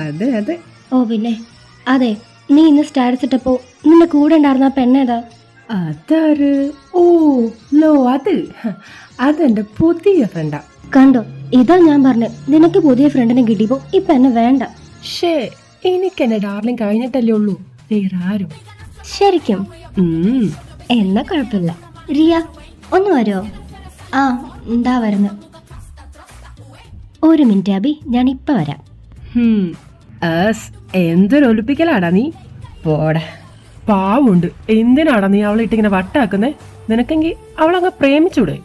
[SPEAKER 1] അതെ അതെ.
[SPEAKER 2] ഓ പിന്നെ അതെ, നീ ഇന്ന് സ്റ്റാറ്റസ് ഇട്ടപ്പോ നിന്റെ കൂടെ ഉണ്ടായിരുന്ന പെണ്ണേതാ?
[SPEAKER 1] അതാര്? ഓ ലോ, അതെന്റെ പുതിയ ഫ്രണ്ടാ.
[SPEAKER 2] കണ്ടോ, ഇതാ ഞാൻ പറഞ്ഞു, നിനക്ക് പുതിയ ഫ്രണ്ടിനെ കിട്ടിയപ്പോ ഇപ്പൊ എന്നെ വേണ്ട.
[SPEAKER 1] എനിക്ക് എന്റെ ഡാർലിംഗ് കഴിഞ്ഞിട്ടല്ലേ ഉള്ളൂ, വേറെ ആരും.
[SPEAKER 2] ശരിക്കും? എന്നാ കുഴപ്പമില്ല. റിയ, ഒന്ന് വരുമോ? ആ, എന്താ വരുന്നു. ഒരു മിനിറ്റ് അബി, ഞാൻ ഇപ്പൊ വരാം.
[SPEAKER 1] എന്തൊരു ഒലിപ്പിക്കലാടാ നീ. പോടാ, പാവുണ്ട്. എന്തിനാടാ നീ അവളെ ഇട്ടിങ്ങനെ വട്ടാക്കുന്നേ? നിനക്കെങ്കിൽ അവളങ്ങ് പ്രേമിച്ചൂടെ?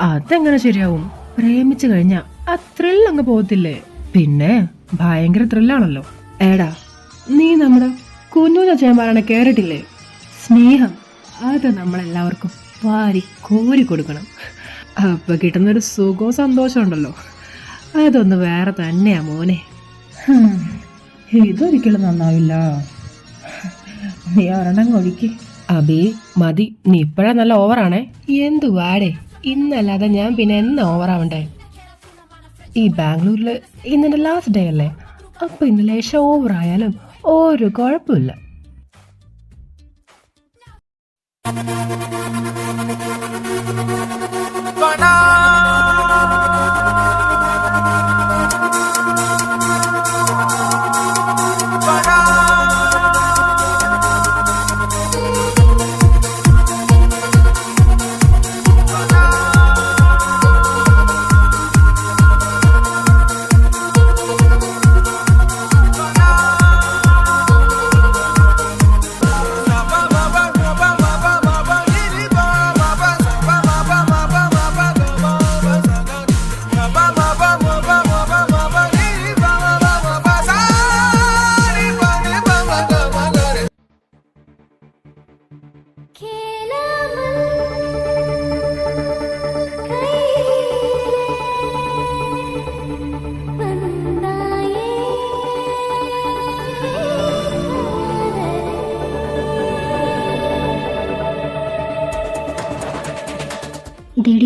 [SPEAKER 1] അതെങ്ങനെ ശരിയാവും? പ്രേമിച്ചു കഴിഞ്ഞാ ആ ത്രില്ലങ്ങ് പോകത്തില്ലേ? പിന്നെ ഭയങ്കര ത്രില്ലാണല്ലോ. ഏടാ, നീ നമ്മുടെ കുഞ്ഞുഞ്ഞ ചേമ്പാറാണ് കേറിട്ടില്ലേ? സ്നേഹം അത് നമ്മളെല്ലാവർക്കും വാരി കോരി കൊടുക്കണം. അപ്പൊ കിട്ടുന്നൊരു സുഖവും സന്തോഷം ഉണ്ടല്ലോ, അതൊന്ന് വേറെ തന്നെയാ മോനെ. ഇതൊരിക്കലും നന്നാവില്ല. നീ ഒരെണ്ണം ഒഴിക്ക്. അബി മതി, നീ ഇപ്പഴാ നല്ല ഓവറാണേ. എന്തു വാടേ, ഇന്നല്ലാതെ ഞാൻ പിന്നെ എന്നാ ഓവറാവണ്ടേ? ഈ ബാംഗ്ലൂരില് ഇന്നെന്റെ ലാസ്റ്റ് ഡേ അല്ലേ, അപ്പൊ ഇന്ന് ലേശം ഓവറായാലും ഒരു കുഴപ്പമില്ല.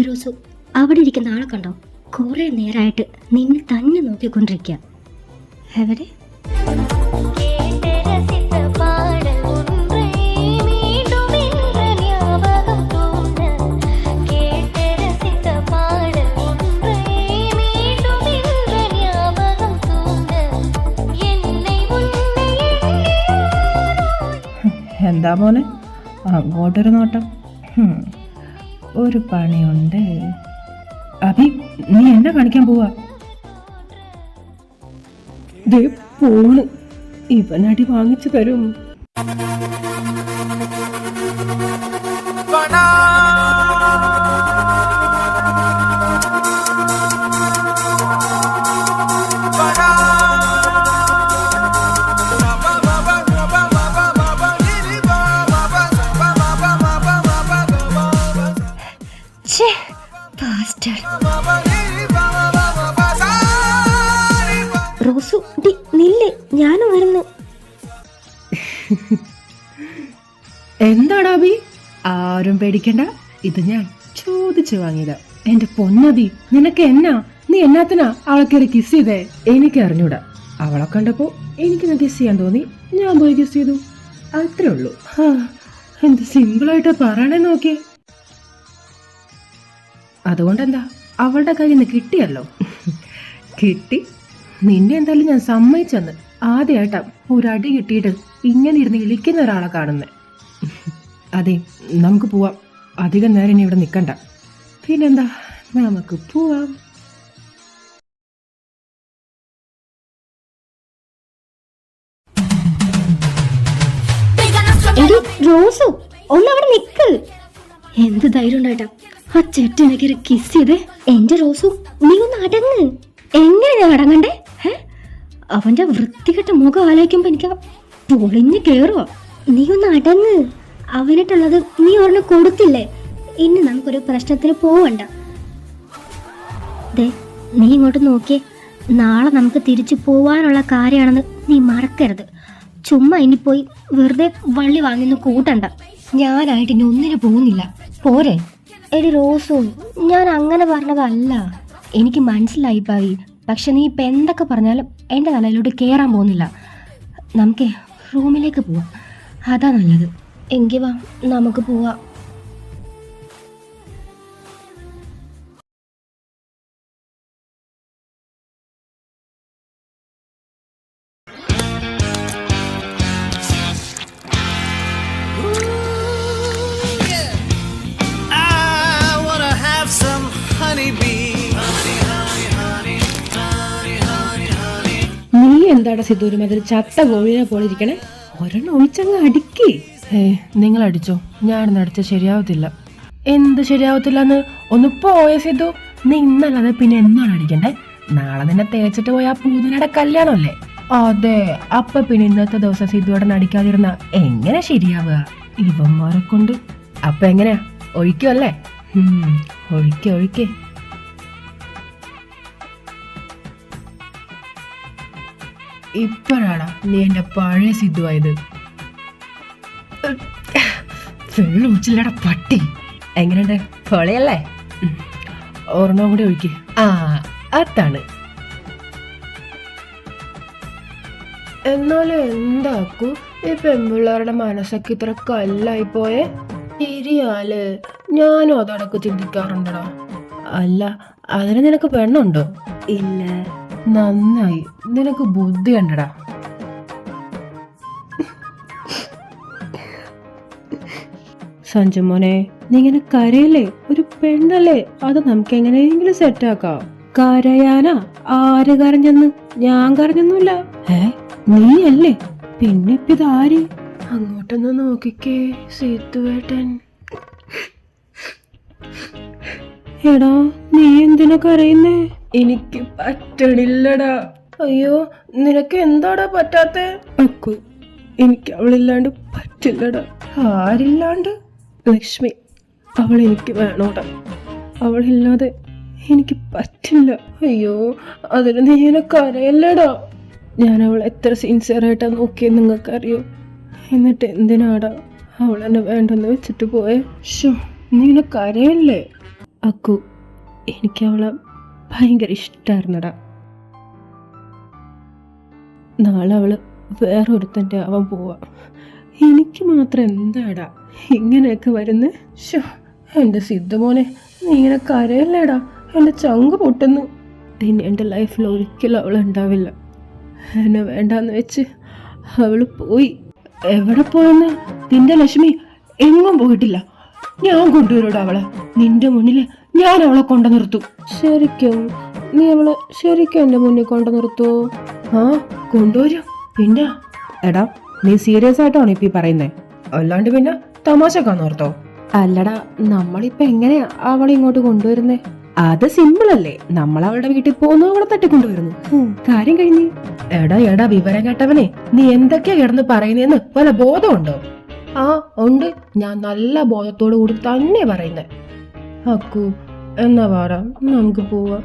[SPEAKER 2] എടി റോസു, അവിടെ ഇരിക്കുന്ന ആളെ കണ്ടോ? കുറെ നേരമായിട്ട് നിന്നെ തന്നെ നോക്കിക്കൊണ്ടിരിക്കുക. എവിടെ?
[SPEAKER 1] എന്താ മോനെ അങ്ങോട്ടൊരു നോട്ടം? ഒരു പണിയുണ്ട്. അഭി, നീ എന്നെ കാണിക്കാൻ പോവാ? ദേ പോണ്, ഇവനടി വാങ്ങിച്ചു തരും.
[SPEAKER 2] റോസു, നില്ല്, ഞാനും വരുന്നു.
[SPEAKER 1] എന്താടാ അഭി? ആരും പേടിക്കണ്ട, ഇത് ഞാൻ ചോദിച്ചു വാങ്ങിയതാ. എന്റെ പൊന്നതി, നിനക്ക് എന്നാ? നീ എന്നാത്തിനാ അവളെ കയറി കിസ് ചെയ്തേ? എനിക്ക് അറിഞ്ഞൂടാ. അവളെ കണ്ടപ്പോ എനിക്കൊന്ന് കിസ് ചെയ്യാൻ തോന്നി, ഞാൻ പോയി കിസ് ചെയ്തു, അത്രേ ഉള്ളൂ. എന്ത് സിമ്പിളായിട്ടാ പറയണേ നോക്കിയേ. അതുകൊണ്ടെന്താ, അവളുടെ കയ്യിൽ നിന്ന് കിട്ടിയല്ലോ. കിട്ടി. നിന്നെ എന്തായാലും ഞാൻ സമ്മതിച്ചെന്ന്. ആദ്യമായിട്ടാ ഒരടി കിട്ടിയിട്ട് ഇങ്ങനെ ഇരുന്ന് ഇളിക്കുന്ന ഒരാളെ കാണുന്നേ. അതെ, നമുക്ക് പോവാം. അധികം നേരം ഇനി ഇവിടെ നിൽക്കണ്ട. പിന്നെന്താ, നമുക്ക് പോവാം.
[SPEAKER 2] റോസു, ഒന്നവിടെ നിക്ക്. എന്ത് ധൈര്യം ഉണ്ടായിട്ടാ ആ ചെട്ടിനെ കയറി കിസ് ചെയ്തേ? എന്റെ റോസു, നീ ഒന്ന് അടങ്ങ്. എങ്ങനെ ഞാൻ അടങ്ങണ്ടേ? അവന്റെ വൃത്തികെട്ട മുഖം ആലോചിക്കുമ്പോ എനിക്ക് പൊളിഞ്ഞ് കേറുവോ? നീ ഒന്ന് അടങ്ങ്. അവനിട്ടുള്ളത് നീ ഒരെണ്ണം കൊടുത്തില്ലേ? ഇനി നമുക്കൊരു പ്രശ്നത്തിന് പോവണ്ട. ദേ, നീ ഇങ്ങോട്ട് നോക്കിയേ. നാളെ നമുക്ക് തിരിച്ചു പോവാനുള്ള കാര്യമാണെന്ന് നീ മറക്കരുത്. ചുമ്മാ ഇനി പോയി വെറുതെ വള്ളി വാങ്ങിന്ന് കൂട്ടണ്ട. ഞാനായിട്ട് ഇനി ഒന്നിനു പോകുന്നില്ല, പോരെ? എടി റോസു, ഞാൻ അങ്ങനെ പറഞ്ഞതല്ല. എനിക്ക് മനസ്സിലായി ഭാവി. പക്ഷെ നീ ഇപ്പം എന്തൊക്കെ പറഞ്ഞാലും എൻ്റെ തലയിലോട്ട് കയറാൻ പോകുന്നില്ല. നമുക്ക് റൂമിലേക്ക് പോവാം, അതാ നല്ലത്. എങ്കിൽ വാ, നമുക്ക് പോവാം.
[SPEAKER 1] നീ എന്താടാ സിദ്ധൂരും അതിൽ ചത്ത കോഴിനെ പോലെ ഇരിക്കണേ? ഒരെണ്ണം ഒഴിച്ചങ്ങ് അടിക്കേ. നിങ്ങൾ അടിച്ചോ, ഞാനൊന്നും അടിച്ച ശരിയാവത്തില്ല. എന്ത് ശരിയാവത്തില്ലെന്ന്? ഒന്ന് പോയ സിദ്ധു. നീ ഇന്നല്ലാതെ പിന്നെ എന്നാണ് അടിക്കണ്ടേ? നാളെ നിന്നെ തേച്ചിട്ട് പോയ ആ പൂതിനയുടെ കല്യാണമല്ലേ? അതെ, അപ്പൊ പിന്നെ ഇന്നത്തെ ദിവസം സിദ്ധുവിടെ നടിക്കാതിരുന്ന എങ്ങനെ ശരിയാവുക ഇവന്മാരെ കൊണ്ട്? അപ്പൊ എങ്ങനെയാ, ഒഴിക്കുമല്ലേ? ഒഴിക്കേ. ഇപ്പോഴാടാ നീ എന്റെ പഴയ സിദ്ധുവായത്. വെള്ളം ഒഴിച്ചില്ലടാ പട്ടി. എങ്ങനെയുണ്ട്? പൊളയല്ലേ? ഒരെണ്ണം കൂടി ഒഴിക്ക്. അതാണ്. എന്നാലും എന്താക്കൂ ഈ പെൺപിള്ളേരുടെ മനസ്സൊക്കെ ഇത്ര കല്ലായി പോയേ? ശരിയാല് ഞാനും അതടക്ക് ചിന്തിക്കാറുണ്ടടാ. അല്ല, അതിന് നിനക്ക് പെണ്ണുണ്ടോ? ഇല്ല. നന്നായി, നിനക്ക് ബുദ്ധി കണ്ടടാ. സഞ്ജു മോനെ, നീ ഇങ്ങനെ കരയല്ലേ? ഒരു പെണ്ണല്ലേ, അത് നമുക്ക് എങ്ങനെയെങ്കിലും സെറ്റാക്കാം. കരയാനാ? ആര് കരഞ്ഞെന്ന്? ഞാൻ കരഞ്ഞൊന്നുമില്ല. നീയല്ലേ? പിന്നെ ഇപ്പൊ ഇതാര്? അങ്ങോട്ടൊന്ന് നോക്കിക്കേ സീത്തുവേട്ടൻ. എടാ, നീ എന്തിനാ കരയുന്നേ? എനിക്ക് പറ്റണില്ലടാ. അയ്യോ, നിനക്ക് എന്താടാ പറ്റാത്തെ? അക്കു, എനിക്ക് അവളില്ലാണ്ട് പറ്റില്ലടാ. ആരില്ലാണ്ട്? ലക്ഷ്മി, അവൾ എനിക്ക് വേണോടാ. അവളില്ലാതെ എനിക്ക് പറ്റില്ല. അയ്യോ, അതിന് നീ എന്നെ കരയല്ലടാ. ഞാൻ അവൾ എത്ര സിൻസിയറായിട്ടാ നോക്കിയെന്ന് നിങ്ങൾക്കറിയോ? എന്നിട്ട് എന്തിനാടാ അവൾ എന്നെ വേണ്ടെന്ന് വെച്ചിട്ട് പോയേ? ഷോ, നീ എന്നെ കരയല്ലേ? അക്കു, എനിക്ക് അവളെ ഭയങ്കര ഇഷ്ടമായിരുന്നടാ. നാളെ അവള് വേറൊരുത്തൻ്റെ അവൻ പോവാ. എനിക്ക് മാത്രം എന്താടാ ഇങ്ങനെയൊക്കെ വരുന്നേ? ശോ, എൻ്റെ സിദ്ധുമോനെ, നീ ഇങ്ങനെ കരയല്ലേടാ, എൻ്റെ ചങ്ക് പൊട്ടുന്നു. ഇനി എൻ്റെ ലൈഫിൽ ഒരിക്കലും അവളുണ്ടാവില്ല. എന്നെ വേണ്ടാന്ന് വെച്ച് അവൾ പോയി. എവിടെ പോയെന്ന്? നിന്റെ ലക്ഷ്മി എങ്ങും പോയിട്ടില്ല. ഞാൻ കൊണ്ടുവരൂടാ അവളെ. നിന്റെ മുന്നിൽ ഞാൻ അവളെ കൊണ്ടു നിർത്തും. ശരിക്കും നീ അവളെ ശരിക്കും എൻ്റെ മുന്നിൽ കൊണ്ടു നിർത്തുവോ? ആ, കൊണ്ടുവരും. പിന്നെ എടാ, നീ സീരിയസ് ആയിട്ടാണ് ഇപ്പൊ പറയുന്നേ? അല്ലാണ്ട് പിന്നെ തമാശക്കാന്ന് ഓർത്തോ? അല്ലടാ, നമ്മളിപ്പോ എങ്ങനെയാ അവളെ ഇങ്ങോട്ട് കൊണ്ടുവരുന്നേ? അത് സിമ്പിൾ അല്ലേ. നമ്മൾ അവളുടെ വീട്ടിൽ പോകുന്നു, അവളെ തട്ടിക്കൊണ്ടുവരുന്നു, കാര്യം കഴിഞ്ഞു. എടാ വിവരം കേട്ടവനെ, നീ എന്തൊക്കെയാ കിടന്ന് പറയുന്നേന്ന് വല്ല ബോധമുണ്ടോ? ആ ഉണ്ട്, ഞാൻ നല്ല ബോധത്തോടു കൂടി തന്നെ പറയുന്നേ. അക്കു, എന്നാ വാടാ, നമുക്ക് പോവാം.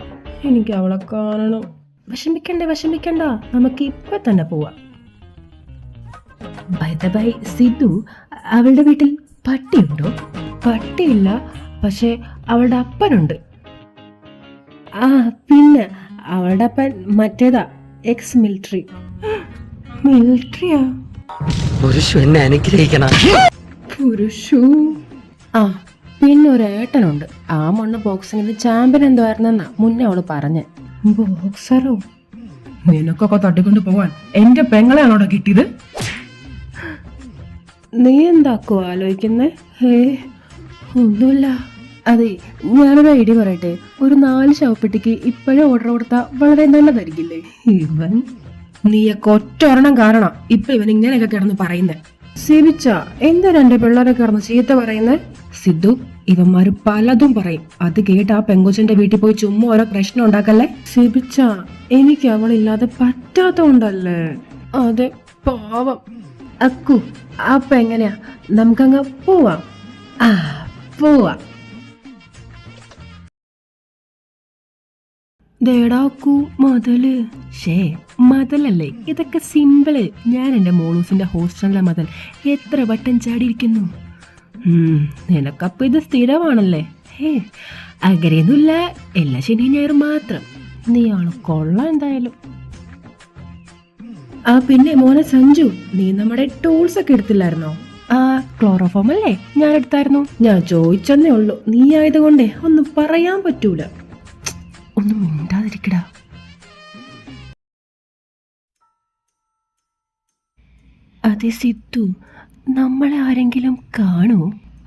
[SPEAKER 1] എനിക്ക് അവളെ കാണണം. വിഷമിക്കണ്ട, നമുക്ക് ഇപ്പൊ തന്നെ പോവാം. ബൈ ദ ബൈ സിദ്ധു, അവളുടെ വീട്ടിൽ പട്ടിയുണ്ടോ? പട്ടിയില്ല, പക്ഷെ അവളുടെ അപ്പനുണ്ട്. ആ പിന്നെ അവളുടെ അപ്പൻ മറ്റേതാ, എക്സ് മിലിറ്ററി. മിലിറ്ററിയാ?
[SPEAKER 4] പുരുഷു എന്നെ അനുഗ്രഹിക്കണം.
[SPEAKER 1] പുരുഷു? ആ പിന്നെ ഒരു ഏട്ടനുണ്ട്. ആ മണ്ണ് ബോക്സിംഗിന് ചാമ്പ്യൻ എന്തോ ആയിരുന്നെന്നാ മുന്നേ അവള് പറഞ്ഞേ. ബോക്സറോ? നിനക്കൊക്കെ തട്ടിക്കൊണ്ട് പോവാൻ എന്റെ പെങ്ങളെയാണോടെ കിട്ടിയത്? നീ എന്താക്കോ ആലോചിക്കുന്നേ? ഒന്നുമില്ല. അതെ, ഞാനൊരു ഐഡിയ പറയട്ടെ. ഒരു 4 ശവപ്പെട്ടിക്ക് ഇപ്പോഴേ ഓർഡർ കൊടുത്താൽ വളരെ നല്ലതായിരിക്കില്ലേ? ഇവൻ നീയൊക്കെ ഒറ്റൊരെണ്ണം കാരണം ഇപ്പൊ ഇവൻ ഇങ്ങനെയൊക്കെ കിടന്ന് പറയുന്നേ. സിബിച്ച, എന്താ എന്റെ പിള്ളേരെ കിടന്ന് ചീത്ത പറയുന്നേ? സിദ്ധു, ഇവന്മാര് പലതും പറയും. അത് കേട്ട് ആ പെങ്കൊച്ചിന്റെ വീട്ടിൽ പോയി ചുമ്മാ ഓരോ പ്രശ്നം ഉണ്ടാക്കല്ലേ. സിബിച്ച, എനിക്ക് അവളില്ലാതെ പറ്റാത്തോണ്ടല്ലേ. അതെ, പാവം. അക്കു, അപ്പൊ എങ്ങനെയാ, നമുക്കങ്ങ് പോവാം? ആ പോവാം. ദേടാക്കു, മതല്. ഷേ, മതലല്ലേ, ഇതൊക്കെ സിമ്പിള്. ഞാൻ എന്റെ മോളൂസിന്റെ ഹോസ്റ്റലിലെ മതൽ എത്ര വട്ടം ചാടിയിരിക്കുന്നു. നിനക്കപ്പൊ ഇത് സ്ഥിരമാണല്ലേ? അങ്ങനെയൊന്നുമില്ല, എല്ലാ ശനി ഞായറും മാത്രം. നീ ആള് കൊള്ളാം എന്തായാലും. ആ പിന്നെ മോനെ സഞ്ജു, നീ നമ്മുടെ ടൂൾസ് ഒക്കെ എടുത്തില്ലായിരുന്നോ? ആ ക്ലോറോഫോം അല്ലേ, ഞാൻ എടുത്തായിരുന്നു. ഞാൻ ചോദിച്ചെന്നേ ഉള്ളൂ, നീ ആയതുകൊണ്ടേ ഒന്നും പറയാൻ പറ്റൂല. ഒന്നും മിണ്ടാതിരിക്കടാ. അതെ സിദ്ധു, നമ്മളെ ആരെങ്കിലും കാണൂ?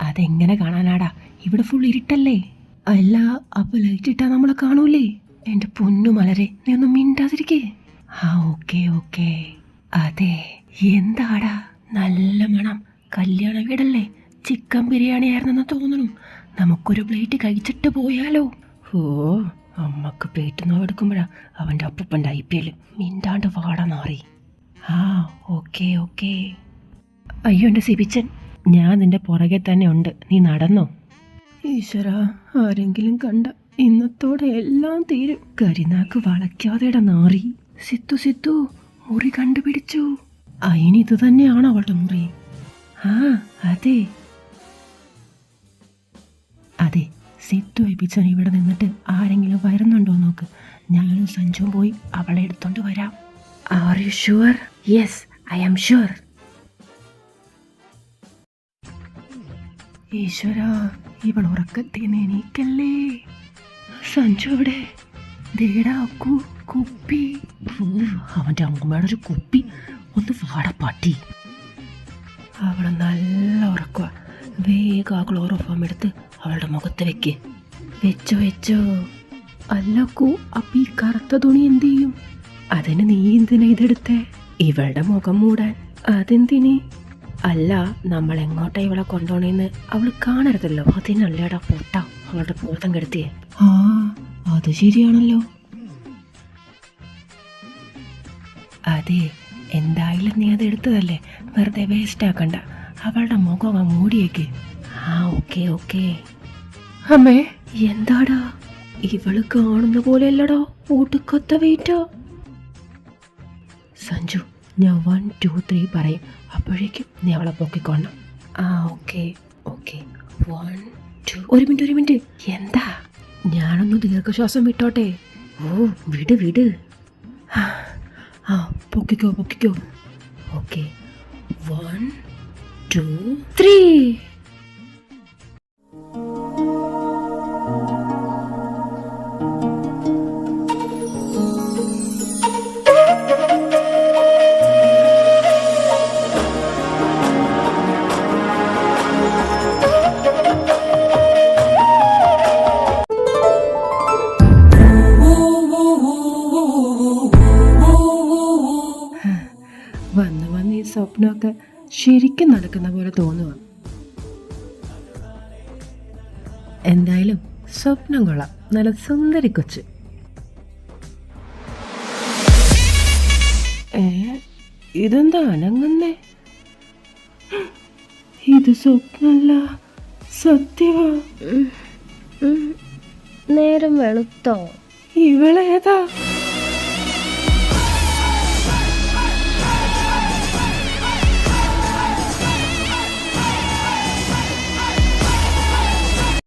[SPEAKER 1] അതെങ്ങനെ കാണാനാടാ, ഇവിടെ ഫുൾ ഇരുട്ടല്ലേ. അല്ല, അപ്പൊ ലൈറ്റ് ഇട്ടാ നമ്മളെ കാണൂലേ? എന്റെ പൊന്നു മലരെ, നീ ഒന്നും മിണ്ടാതിരിക്കേ. ആ ഓക്കെ. അതെ, എന്താടാ നല്ല മണം. കല്യാണ വീടല്ലേ, ചിക്കൻ ബിരിയാണി ആയിരുന്നെന്ന് തോന്നുന്നു. നമുക്കൊരു പ്ലേറ്റ് കഴിച്ചിട്ട് പോയാലോ? ഓ, അമ്മക്ക് പ്ലേറ്റ് നോവെടുക്കുമ്പോഴാ അവന്റെ അപ്പൂപ്പന്റെ IPL. മിണ്ടാണ്ട് വാടാ നാറി. ആ ഓക്കെ. അയ്യോ എന്റെ സിബിച്ചൻ, ഞാൻ നിന്റെ പുറകെ തന്നെ ഉണ്ട്, നീ നടന്നോ? ഈശ്വര, ആരെങ്കിലും കണ്ട ഇന്നത്തോടെ എല്ലാം തീരും. കരിനാക്ക് വളയ്ക്കാതെയുടെ നാറി. സിത്തു മുറി കണ്ടുപിടിച്ചു. ഇനി ഇത് തന്നെയാണോ അവളുടെ മുറി? ആ അതെ, സിത്തു ഏൽപ്പിച്ചാൽ ഇവിടെ നിന്നിട്ട് ആരെങ്കിലും വരുന്നുണ്ടോ നോക്ക്. ഞാനും സഞ്ജുവും പോയി അവളെ എടുത്തോണ്ട് വരാം. Are you sure? Yes, I am sure. ഈശ്വര, ഇവൾ ഉറക്കത്തിന് എണീക്കല്ലേ. സഞ്ജു അവിടെ? ദേടാ അക്കു, കുപ്പി. അവന്റെ അമ്മയുടെ ഒരു കുപ്പി. ഒന്ന് വാട പട്ടി. അവള് നല്ല ഉറക്കുക. വേഗം ആ ക്ലോറോഫോം എടുത്ത് അവളുടെ മുഖത്ത് വെച്ചോ. അല്ലക്കൂ, അപ്പൊ ഈ കറുത്ത തുണി എന്ത് ചെയ്യും? അതിന് നീ എന്തിനാ ഇതെടുത്തേ? ഇവളുടെ മുഖം മൂടാൻ. അതെന്തിനി? അല്ല, നമ്മൾ എങ്ങോട്ടാ ഇവളെ കൊണ്ടുപോണേന്ന് അവള് കാണരുതല്ലോ. അതിനല്ലേടാ പൊട്ട അവളുടെ ബോധം കെടുത്തിയേ. ആ അത് ശരിയാണല്ലോ. അതെ, എന്തായാലും നീ അത് എടുത്തതല്ലേ, വെറുതെ വേസ്റ്റ് ആക്കണ്ട. അവളുടെ മുഖം മൂടിയേക്ക്. ആ ഓക്കെ. അമ്മേ, എന്താടാ? ഇവള് കാണുന്ന പോലെ അല്ലടാ, ഒടുക്കത്ത വെയിറ്റാ. സഞ്ജു, ഞാൻ 1 2 3 പറയും, അപ്പോഴേക്കും നീ അവളെ പൊക്കിക്കൊള്ളണം. ആ ഓക്കെ. 1 2 ഒരു മിനിറ്റ് എന്താ? ഞാനൊന്ന് ദീർഘശ്വാസം വിട്ടോട്ടെ. ഓ വിട്. ആ പൊക്കിക്കോ. ഓക്കെ 1 2 3. വന്ന് ഈ സ്വപ്നമൊക്കെ ശരിക്കും നടക്കുന്ന പോലെ തോന്നുക. എന്തായാലും സ്വപ്നം കൊള്ളാം. നല്ല സുന്ദരി കൊച്ച്. ഇതെന്താ അനങ്ങുന്നേ? ഇത് സ്വപ്നല്ല, സത്യമാ.
[SPEAKER 2] നേരം വെളുത്തോ?
[SPEAKER 1] ഇവളേതാ?